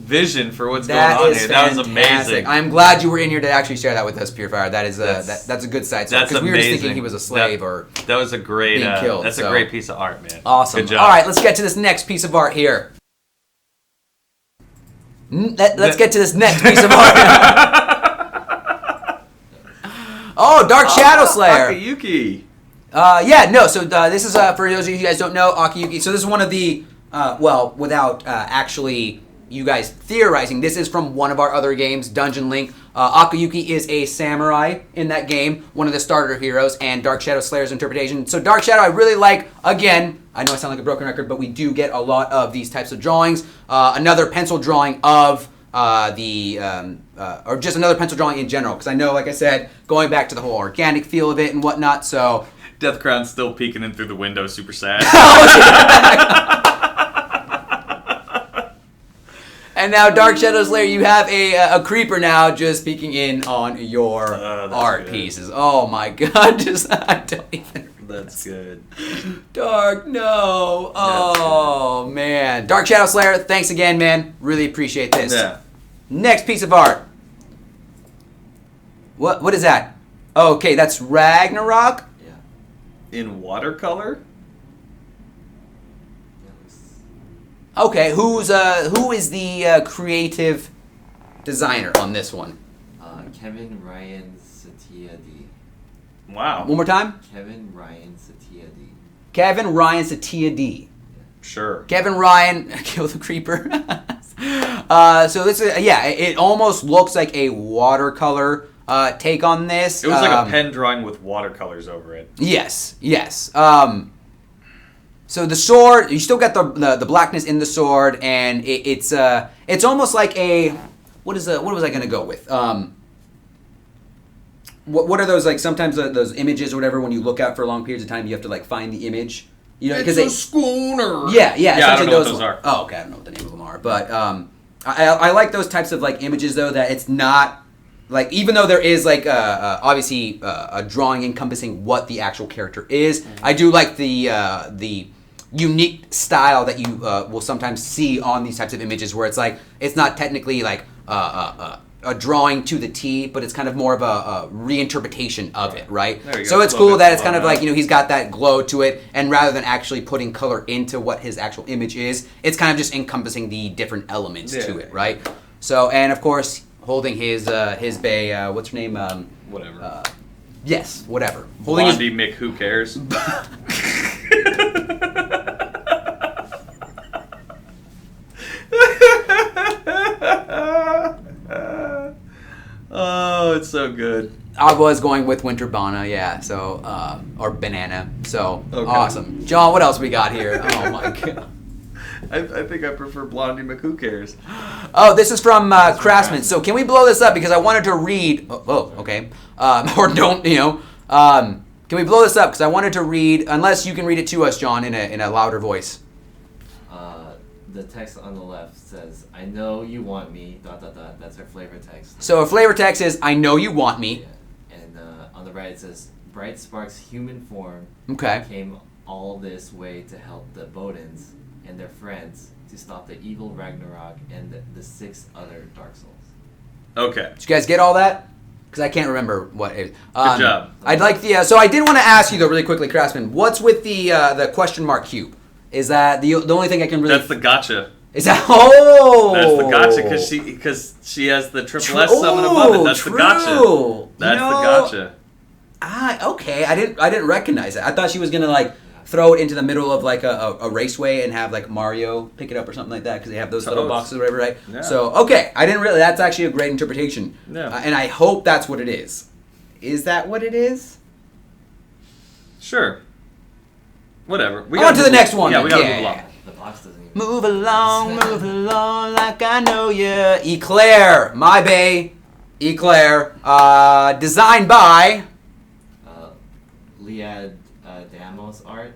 Speaker 2: vision for what's going on here. That was amazing.
Speaker 1: I'm glad you were in here to actually share that with us, Purifier. That is that's a good side story. Because we were just thinking he was a slave that
Speaker 2: was a great
Speaker 1: being killed.
Speaker 2: That's a great piece of art, man.
Speaker 1: Awesome.
Speaker 2: Good job.
Speaker 1: All right, let's get to this next piece of art here. Let's get to this next piece of art. Oh, Dark Shadow Slayer.
Speaker 2: Akiyuki.
Speaker 1: So this is, for those of you who guys don't know, Akiyuki. So this is one of the, without actually you guys theorizing, this is from one of our other games, Dungeon Link. Akiyuki is a samurai in that game, one of the starter heroes, and Dark Shadow Slayer's interpretation. So Dark Shadow I really like. Again, I know I sound like a broken record, but we do get a lot of these types of drawings. Another pencil drawing of or just another pencil drawing in general, because I know, like I said, going back to the whole organic feel of it and whatnot, so...
Speaker 2: Death Crown's still peeking in through the window, super sad.
Speaker 1: And now, Dark Shadow Slayer, you have a creeper now just peeking in on your art pieces. Oh my God! I don't even.
Speaker 2: That's good.
Speaker 1: Dark, no. Oh man, Dark Shadow Slayer. Thanks again, man. Really appreciate this.
Speaker 2: Yeah.
Speaker 1: Next piece of art. What is that? Okay, that's Ragnarok.
Speaker 2: In watercolor?
Speaker 1: Okay, who is the creative designer on this one?
Speaker 3: Kevin Ryan Satia-D.
Speaker 2: Wow.
Speaker 1: One more time?
Speaker 3: Kevin Ryan Satia-D.
Speaker 1: Kevin Ryan Satia-D.
Speaker 2: Sure.
Speaker 1: Kevin Ryan, kill the creeper. So this is, it almost looks like a watercolor take on this.
Speaker 2: It was like a pen drawing with watercolors over it.
Speaker 1: Yes. So the sword, you still got the blackness in the sword, and it's almost like a what was I gonna go with? What are those, like, sometimes those images or whatever, when you look out for long periods of time you have to like find the image,
Speaker 2: because it's a schooner.
Speaker 1: Yeah.
Speaker 2: I don't know what those are.
Speaker 1: Oh, okay, I don't know what the name of them are, but I like those types of like images though, that it's not like, even though there is like obviously a drawing encompassing what the actual character is, I do like the unique style that you will sometimes see on these types of images, where it's like, it's not technically like a drawing to the T, but it's kind of more of a reinterpretation of it, right? So it's cool that it's kind of like, he's got that glow to it, and rather than actually putting color into what his actual image is, it's kind of just encompassing the different elements to it, right? So, and of course, holding his bae, what's her name?
Speaker 2: Whatever.
Speaker 1: Yes, whatever.
Speaker 2: Holding Blondie Mick, who cares? Oh, it's so good.
Speaker 1: I was going with Winter Bana, yeah. So, or Banana. So, awesome. John, what else we got here? Oh my God.
Speaker 2: I think I prefer Blondie Mick, who cares?
Speaker 1: Oh, this is from Craftsman. So can we blow this up, because I wanted to read. Oh, okay. Or don't, can we blow this up, because I wanted to read, unless you can read it to us, John, in a louder voice.
Speaker 3: The text on the left says, "I know you want me." ... That's our flavor text.
Speaker 1: So our flavor text is, "I know you want me."
Speaker 3: Yeah. And on the right it says, "Bright Spark's human form came all this way to help the Bodens and their friends to stop the evil Ragnarok and the 6 other Dark Souls."
Speaker 2: Okay.
Speaker 1: Did you guys get all that? Because I can't remember what it is.
Speaker 2: Good job.
Speaker 1: I'd like the... so I did want to ask you, though, really quickly, Craftsman, what's with the question mark cube? Is that the only thing I can really...
Speaker 2: That's the gotcha.
Speaker 1: Is that... Oh!
Speaker 2: That's the gotcha, because she has the triple S summon above it. That's the gotcha. That's the gotcha.
Speaker 1: Okay. I didn't recognize it. I thought she was going to, like, throw it into the middle of, like, a raceway and have, like, Mario pick it up or something like that, because they have those little boxes or whatever, right?
Speaker 2: Yeah.
Speaker 1: So, okay. I didn't really... That's actually a great interpretation.
Speaker 2: Yeah.
Speaker 1: And I hope that's what it is. Is that what it is?
Speaker 2: Sure. Whatever.
Speaker 1: On to the next one.
Speaker 2: Yeah, we gotta move along.
Speaker 3: The box doesn't even...
Speaker 1: Move along like I know ya. Eclair, my bae. Eclair. Designed by...
Speaker 3: Leah Damos art.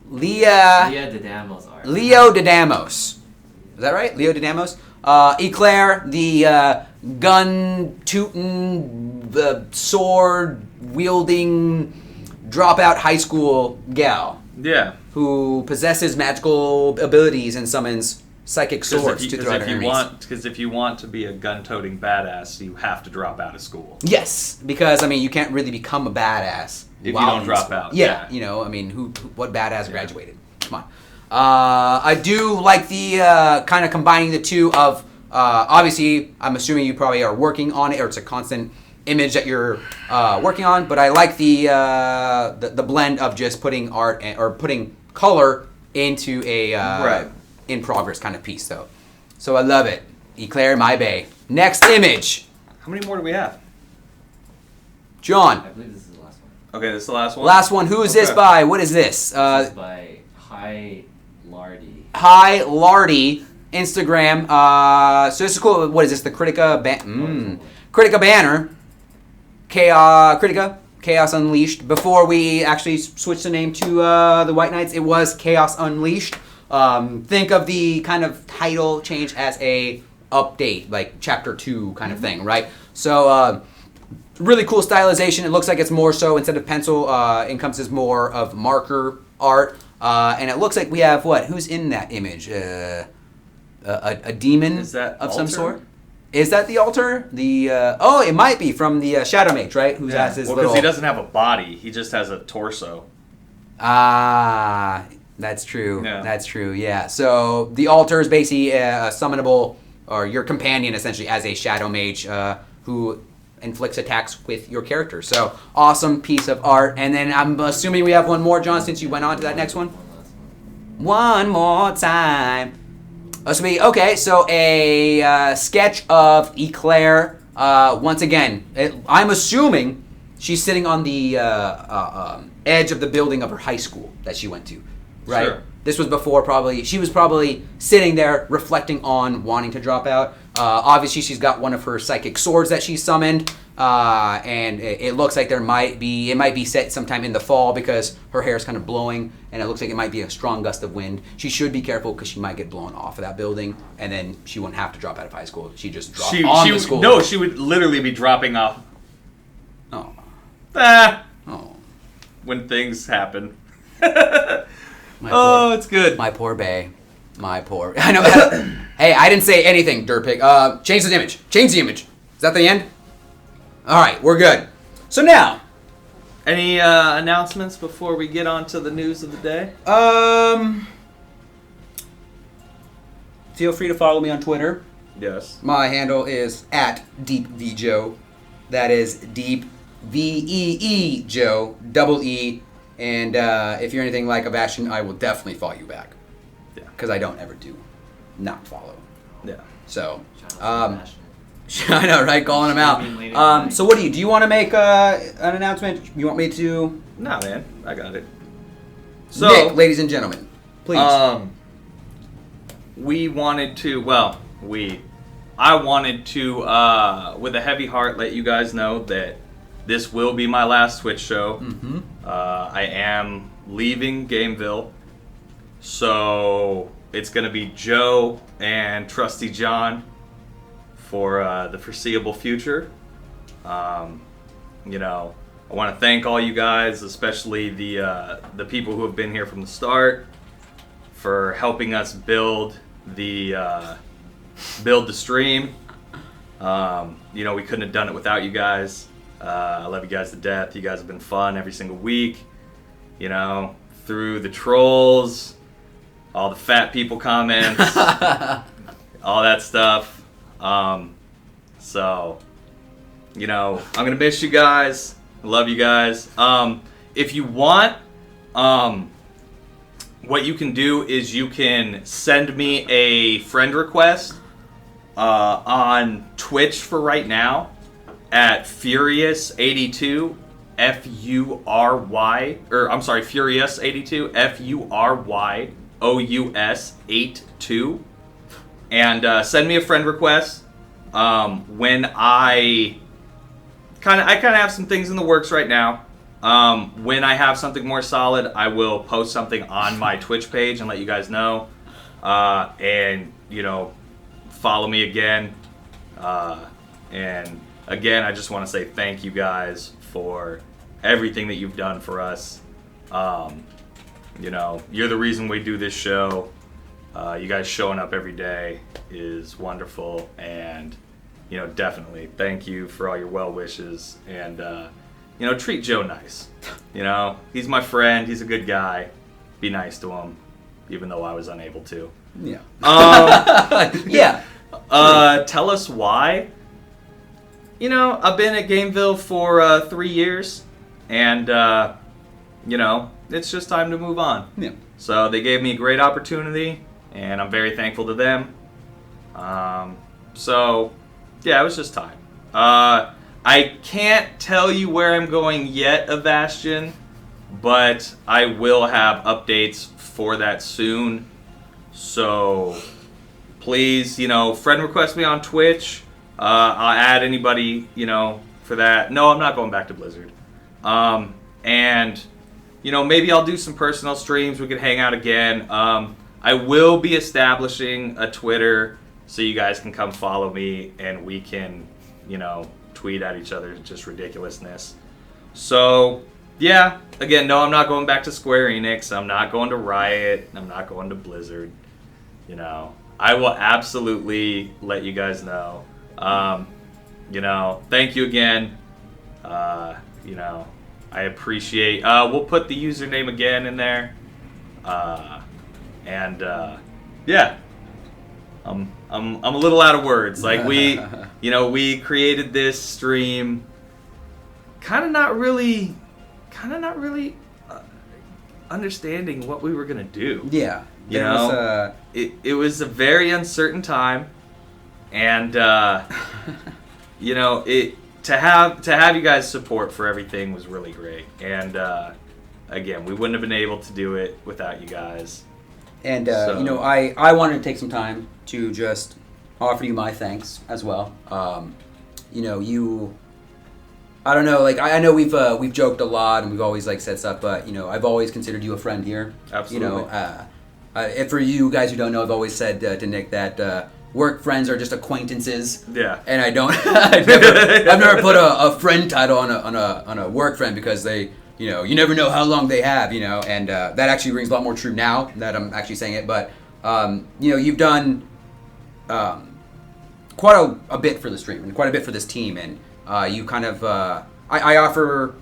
Speaker 1: Leah
Speaker 3: Damos art.
Speaker 1: Leo Didamos. Is that right? Leo Didamos? Eclair, the gun-tootin', sword-wielding, dropout high school gal.
Speaker 2: Yeah.
Speaker 1: Who possesses magical abilities and summons psychic swords to throw at enemies.
Speaker 2: Because if you want to be a gun-toting badass, you have to drop out of school.
Speaker 1: Yes, because, I mean, you can't really become a badass
Speaker 2: if you don't drop out.
Speaker 1: Yeah, you know, I mean, what badass graduated? Come on. I do like the kind of combining the two of, obviously, I'm assuming you probably are working on it, or it's a constant image that you're working on, but I like the blend of just putting art or putting color into a in progress kind of piece, though. So I love it. Eclair, my bae. Next image.
Speaker 2: How many more do we have?
Speaker 1: John.
Speaker 3: I believe this is the last one.
Speaker 2: Okay, this is the last one?
Speaker 1: Last one. Who is this by? What is this?
Speaker 3: This is by Hi Lardy.
Speaker 1: Hi Lardy. Instagram. So this is cool. What is this? The Critica Critica banner. Chaos Unleashed. Before we actually switched the name to the White Knights, it was Chaos Unleashed. Think of the kind of title change as a update, like chapter 2 kind of thing, right? So really cool stylization. It looks like it's more so, instead of pencil, encompasses more of marker art. And it looks like we have what? Who's in that image? A demon
Speaker 2: Is that
Speaker 1: of
Speaker 2: altar?
Speaker 1: some sort? Is that the altar? It might be from the Shadow Mage, right? Who has his
Speaker 2: because he doesn't have a body; he just has a torso.
Speaker 1: That's true.
Speaker 2: Yeah.
Speaker 1: That's true. Yeah. So the altar is basically a summonable, or your companion essentially, as a Shadow Mage who inflicts attacks with your character. So awesome piece of art. And then I'm assuming we have one more, John, since you went on to that next one. One more time. Okay, so a sketch of Eclair. Once again, I'm assuming she's sitting on the edge of the building of her high school that she went to, right?
Speaker 2: Sure.
Speaker 1: This was before she was probably sitting there reflecting on wanting to drop out. Obviously, she's got one of her psychic swords that she summoned, and it looks like it might be set sometime in the fall because her hair is kind of blowing, and it looks like it might be a strong gust of wind. She should be careful because she might get blown off of that building, and then she wouldn't have to drop out of high school. She just drop on the school.
Speaker 2: No, she would literally be dropping off.
Speaker 1: Oh.
Speaker 2: Oh. When things happen.
Speaker 1: It's
Speaker 2: good.
Speaker 1: My poor bae. My poor... I know. Hey, I didn't say anything, Dirtpig. Change the image. Change the image. Is that the end? All right, we're good. So now...
Speaker 2: Any announcements before we get on to the news of the day?
Speaker 1: Feel free to follow me on Twitter.
Speaker 2: Yes.
Speaker 1: My handle is @DeepVJoe. That is Deep VEE Joe, double E. And if you're anything like a Bastion, I will definitely follow you back.
Speaker 2: Yeah.
Speaker 1: Because I don't ever do not follow.
Speaker 2: Yeah.
Speaker 1: So,
Speaker 3: Bastion.
Speaker 1: I know, right? Calling them out. So what do you want to make an announcement? You want me to?
Speaker 2: Nah, man. I got it. So,
Speaker 1: Nick, ladies and gentlemen, please.
Speaker 2: I wanted to, with a heavy heart, let you guys know that this will be my last Twitch show.
Speaker 1: Mm-hmm.
Speaker 2: I am leaving Gameville. So it's going to be Joe and Trusty John for the foreseeable future. I want to thank all you guys, especially the people who have been here from the start, for helping us build the stream. You know, we couldn't have done it without you guys. I love you guys to death. You guys have been fun every single week. You know, through the trolls, all the fat people comments, all that stuff. So, you know, I'm going to miss you guys. I love you guys. If you want, what you can do is you can send me a friend request on Twitch for right now at Furious82 Furious82 FURYOUS82, and send me a friend request. When I kind of have some things in the works right now. When I have something more solid, I will post something on my Twitch page and let you guys know. And, you know, follow me again. And again, I just want to say thank you guys for everything that you've done for us. You know, you're the reason we do this show. You guys showing up every day is wonderful. And, you know, definitely thank you for all your well wishes. And, you know, treat Joe nice. You know, he's my friend. He's a good guy. Be nice to him, even though I was unable to.
Speaker 1: Yeah.
Speaker 2: Yeah. Tell us why. You know, I've been at Gameville for 3 years, and, you know, it's just time to move on.
Speaker 1: Yeah.
Speaker 2: So they gave me a great opportunity, and I'm very thankful to them. So, yeah, it was just time. I can't tell you where I'm going yet, Avastion, but I will have updates for that soon. So please, you know, friend request me on Twitch. I'll add anybody, you know, for that. No, I'm not going back to Blizzard. And, you know, maybe I'll do some personal streams. We could hang out again. I will be establishing a Twitter so you guys can come follow me and we can, you know, tweet at each other just ridiculousness. So, yeah, again, no, I'm not going back to Square Enix. I'm not going to Riot. I'm not going to Blizzard. You know, I will absolutely let you guys know. You know, thank you again. You know, I appreciate. We'll put the username again in there. Yeah. I'm a little out of words. Like we created this stream kind of not really understanding what we were going to do.
Speaker 1: Yeah.
Speaker 2: You know, it was a very uncertain time, and you know, to have you guys support for everything was really great. And again, we wouldn't have been able to do it without you guys.
Speaker 1: And you know, I wanted to take some time to just offer you my thanks as well. You know, I don't know, like I know we've joked a lot and we've always like said stuff, but you know, I've always considered you a friend here.
Speaker 2: Absolutely.
Speaker 1: You know, and for you guys who don't know, I've always said to Nick that work friends are just acquaintances.
Speaker 2: Yeah.
Speaker 1: And I don't, I've never put a friend title on a work friend because they, you know, you never know how long they have, you know, and that actually rings a lot more true now that I'm actually saying it. But you know, you've done quite a bit for the stream and quite a bit for this team, and you kind of I offer,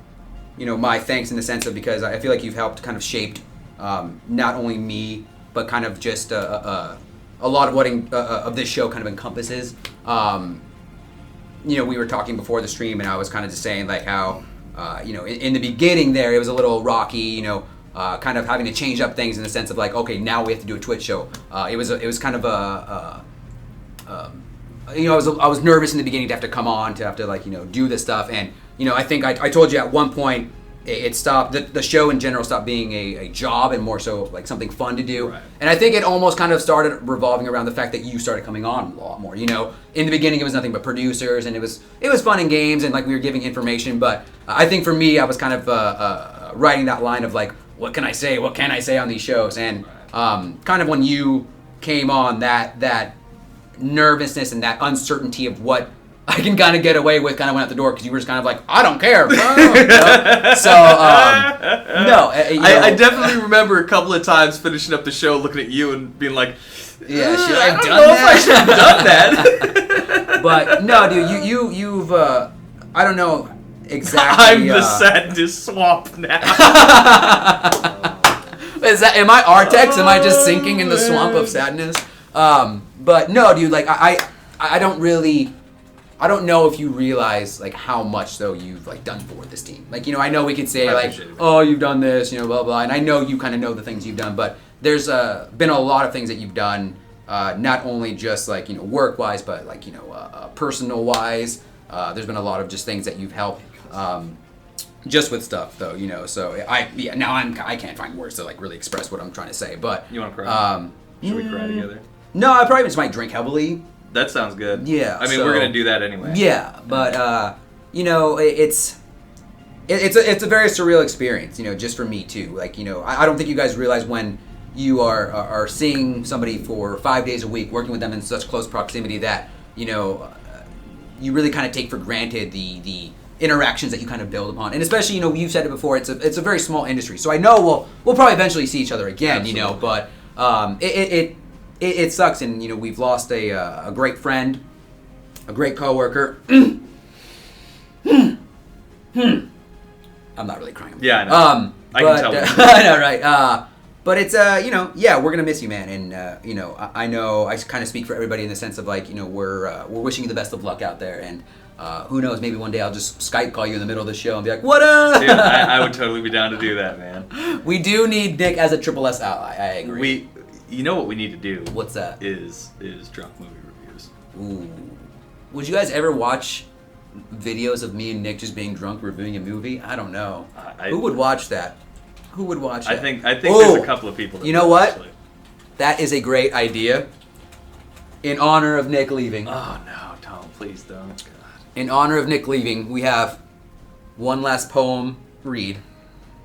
Speaker 1: you know, my thanks in the sense of because I feel like you've helped kind of shaped not only me but kind of just a lot of what of this show kind of encompasses. You know, we were talking before the stream and I was kind of just saying like how you know, in the beginning there it was a little rocky, you know, kind of having to change up things in the sense of like, okay, now we have to do a Twitch show. It was kind of you know, I was nervous in the beginning to have to come on, to have to like, you know, do this stuff. And, you know, I think I told you at one point it stopped, the show in general stopped being a job and more so like something fun to do.
Speaker 2: Right.
Speaker 1: And I think it almost kind of started revolving around the fact that you started coming on a lot more. You know, in the beginning it was nothing but producers and it was fun and games and like we were giving information. But I think for me, I was kind of writing that line of like, what can I say on these shows? And kind of when you came on, that nervousness and that uncertainty of what I can kind of get away with kind of went out the door because you were just kind of like, I don't care. So, no.
Speaker 2: I definitely remember a couple of times finishing up the show, looking at you and being like,
Speaker 1: yeah, should I have
Speaker 2: done that? I should have done that.
Speaker 1: But no, dude, you've I don't know exactly.
Speaker 2: I'm the sadness swamp now.
Speaker 1: Am I Artex? Am I just sinking in the swamp of sadness? But no, dude, like I don't know if you realize like how much though you've like done for this team. Like, I know we could say like, oh, you've done this, blah blah, and I know you kind of know the things you've done, but there's been a lot of things that you've done, not only just like work wise, but like personal wise. There's been a lot of just things that you've helped. Just with stuff though, so now I can't find words to like really express what I'm trying to say, but
Speaker 2: you want to cry? Should we cry together?
Speaker 1: No, I probably just might drink heavily.
Speaker 2: That sounds good.
Speaker 1: Yeah.
Speaker 2: I mean, we're gonna do that anyway.
Speaker 1: Yeah, but it's a very surreal experience, just for me too. Like, I don't think you guys realize when you are seeing somebody for 5 days a week, working with them in such close proximity that you really kind of take for granted the interactions that you kind of build upon, and especially you've said it before, it's a very small industry, so I know we'll probably eventually see each other again.
Speaker 2: Absolutely.
Speaker 1: But it sucks, and we've lost a great friend, a great coworker. I'm not really crying.
Speaker 2: Yeah, I know. I can tell.
Speaker 1: I know, right? But it's we're gonna miss you, man, and I know I kind of speak for everybody in the sense of like we're wishing you the best of luck out there, and who knows, maybe one day I'll just Skype call you in the middle of the show and be like, what up?
Speaker 2: Dude, I would totally be down to do that, man.
Speaker 1: We do need Nick as a Triple S ally. I agree.
Speaker 2: You know what we need to do?
Speaker 1: What's that?
Speaker 2: Is drunk movie reviews.
Speaker 1: Ooh. Would you guys ever watch videos of me and Nick just being drunk reviewing a movie? I don't know. Who would watch that? Who would watch that?
Speaker 2: I think there's a couple of people that
Speaker 1: you know what?
Speaker 2: Actually.
Speaker 1: That is a great idea. In honor of Nick leaving.
Speaker 2: Oh no, Tom, please don't. God.
Speaker 1: In honor of Nick leaving, we have one last poem read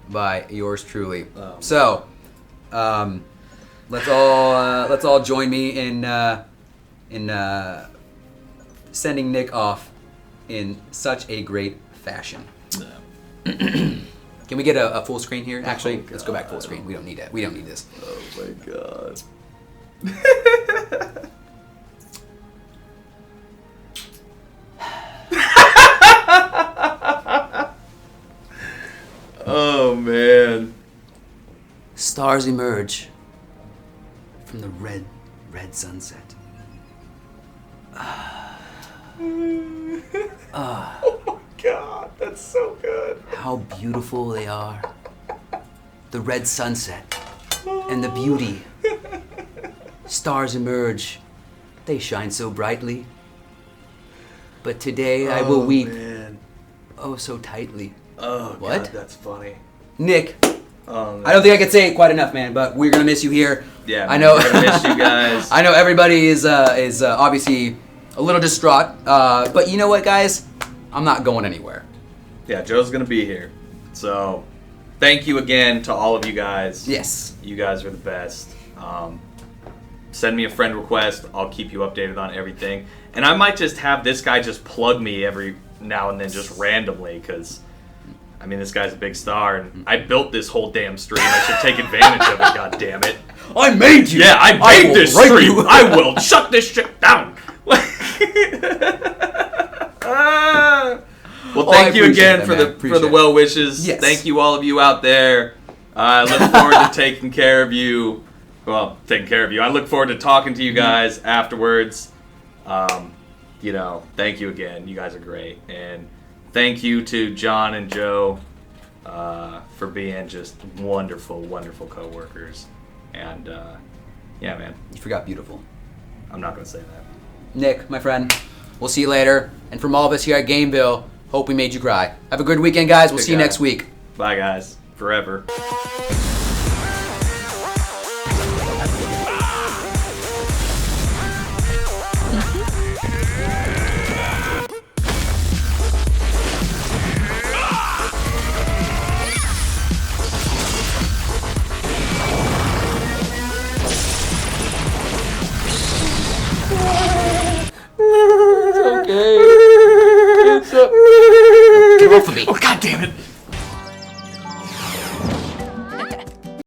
Speaker 1: by yours truly.
Speaker 2: Oh,
Speaker 1: so, let's all join me in sending Nick off in such a great fashion.
Speaker 2: No.
Speaker 1: Can we get a full screen here? Actually, let's go back full screen. We don't need it. We don't need this.
Speaker 2: Oh my god. Oh man.
Speaker 1: Stars emerge from the red sunset.
Speaker 2: Oh my god, that's so good.
Speaker 1: How beautiful they are. The red sunset and the beauty. Stars emerge. They shine so brightly. But today I will weep.
Speaker 2: Man.
Speaker 1: Oh, so tightly.
Speaker 2: Oh,
Speaker 1: what?
Speaker 2: God, that's funny.
Speaker 1: Nick,
Speaker 2: Oh,
Speaker 1: I don't think I could say it quite enough, man, but we're going to miss you here.
Speaker 2: Yeah,
Speaker 1: I know.
Speaker 2: We're going to miss you guys.
Speaker 1: I know everybody is obviously a little distraught, but you know what, guys? I'm not going anywhere.
Speaker 2: Yeah, Joe's going to be here. So, thank you again to all of you guys.
Speaker 1: Yes.
Speaker 2: You guys are the best. Send me a friend request. I'll keep you updated on everything. And I might just have this guy just plug me every now and then just randomly because, I mean, this guy's a big star and I built this whole damn stream. I should take advantage of it, God damn it.
Speaker 1: I made you.
Speaker 2: Yeah, I made this stream. I will shut this shit down. Well, thank you again for the well wishes.
Speaker 1: Yes.
Speaker 2: Thank you, all of you out there. I look forward to taking care of you. Well, taking care of you. I look forward to talking to you guys afterwards. Thank you again. You guys are great. And thank you to John and Joe for being just wonderful, wonderful coworkers. And yeah, man.
Speaker 1: You forgot beautiful.
Speaker 2: I'm not going to say that.
Speaker 1: Nick, my friend, we'll see you later. And from all of us here at Gameville, hope we made you cry. Have a good weekend, guys. We'll see you next week.
Speaker 2: Bye, guys. Forever.
Speaker 1: Okay.
Speaker 2: damn it.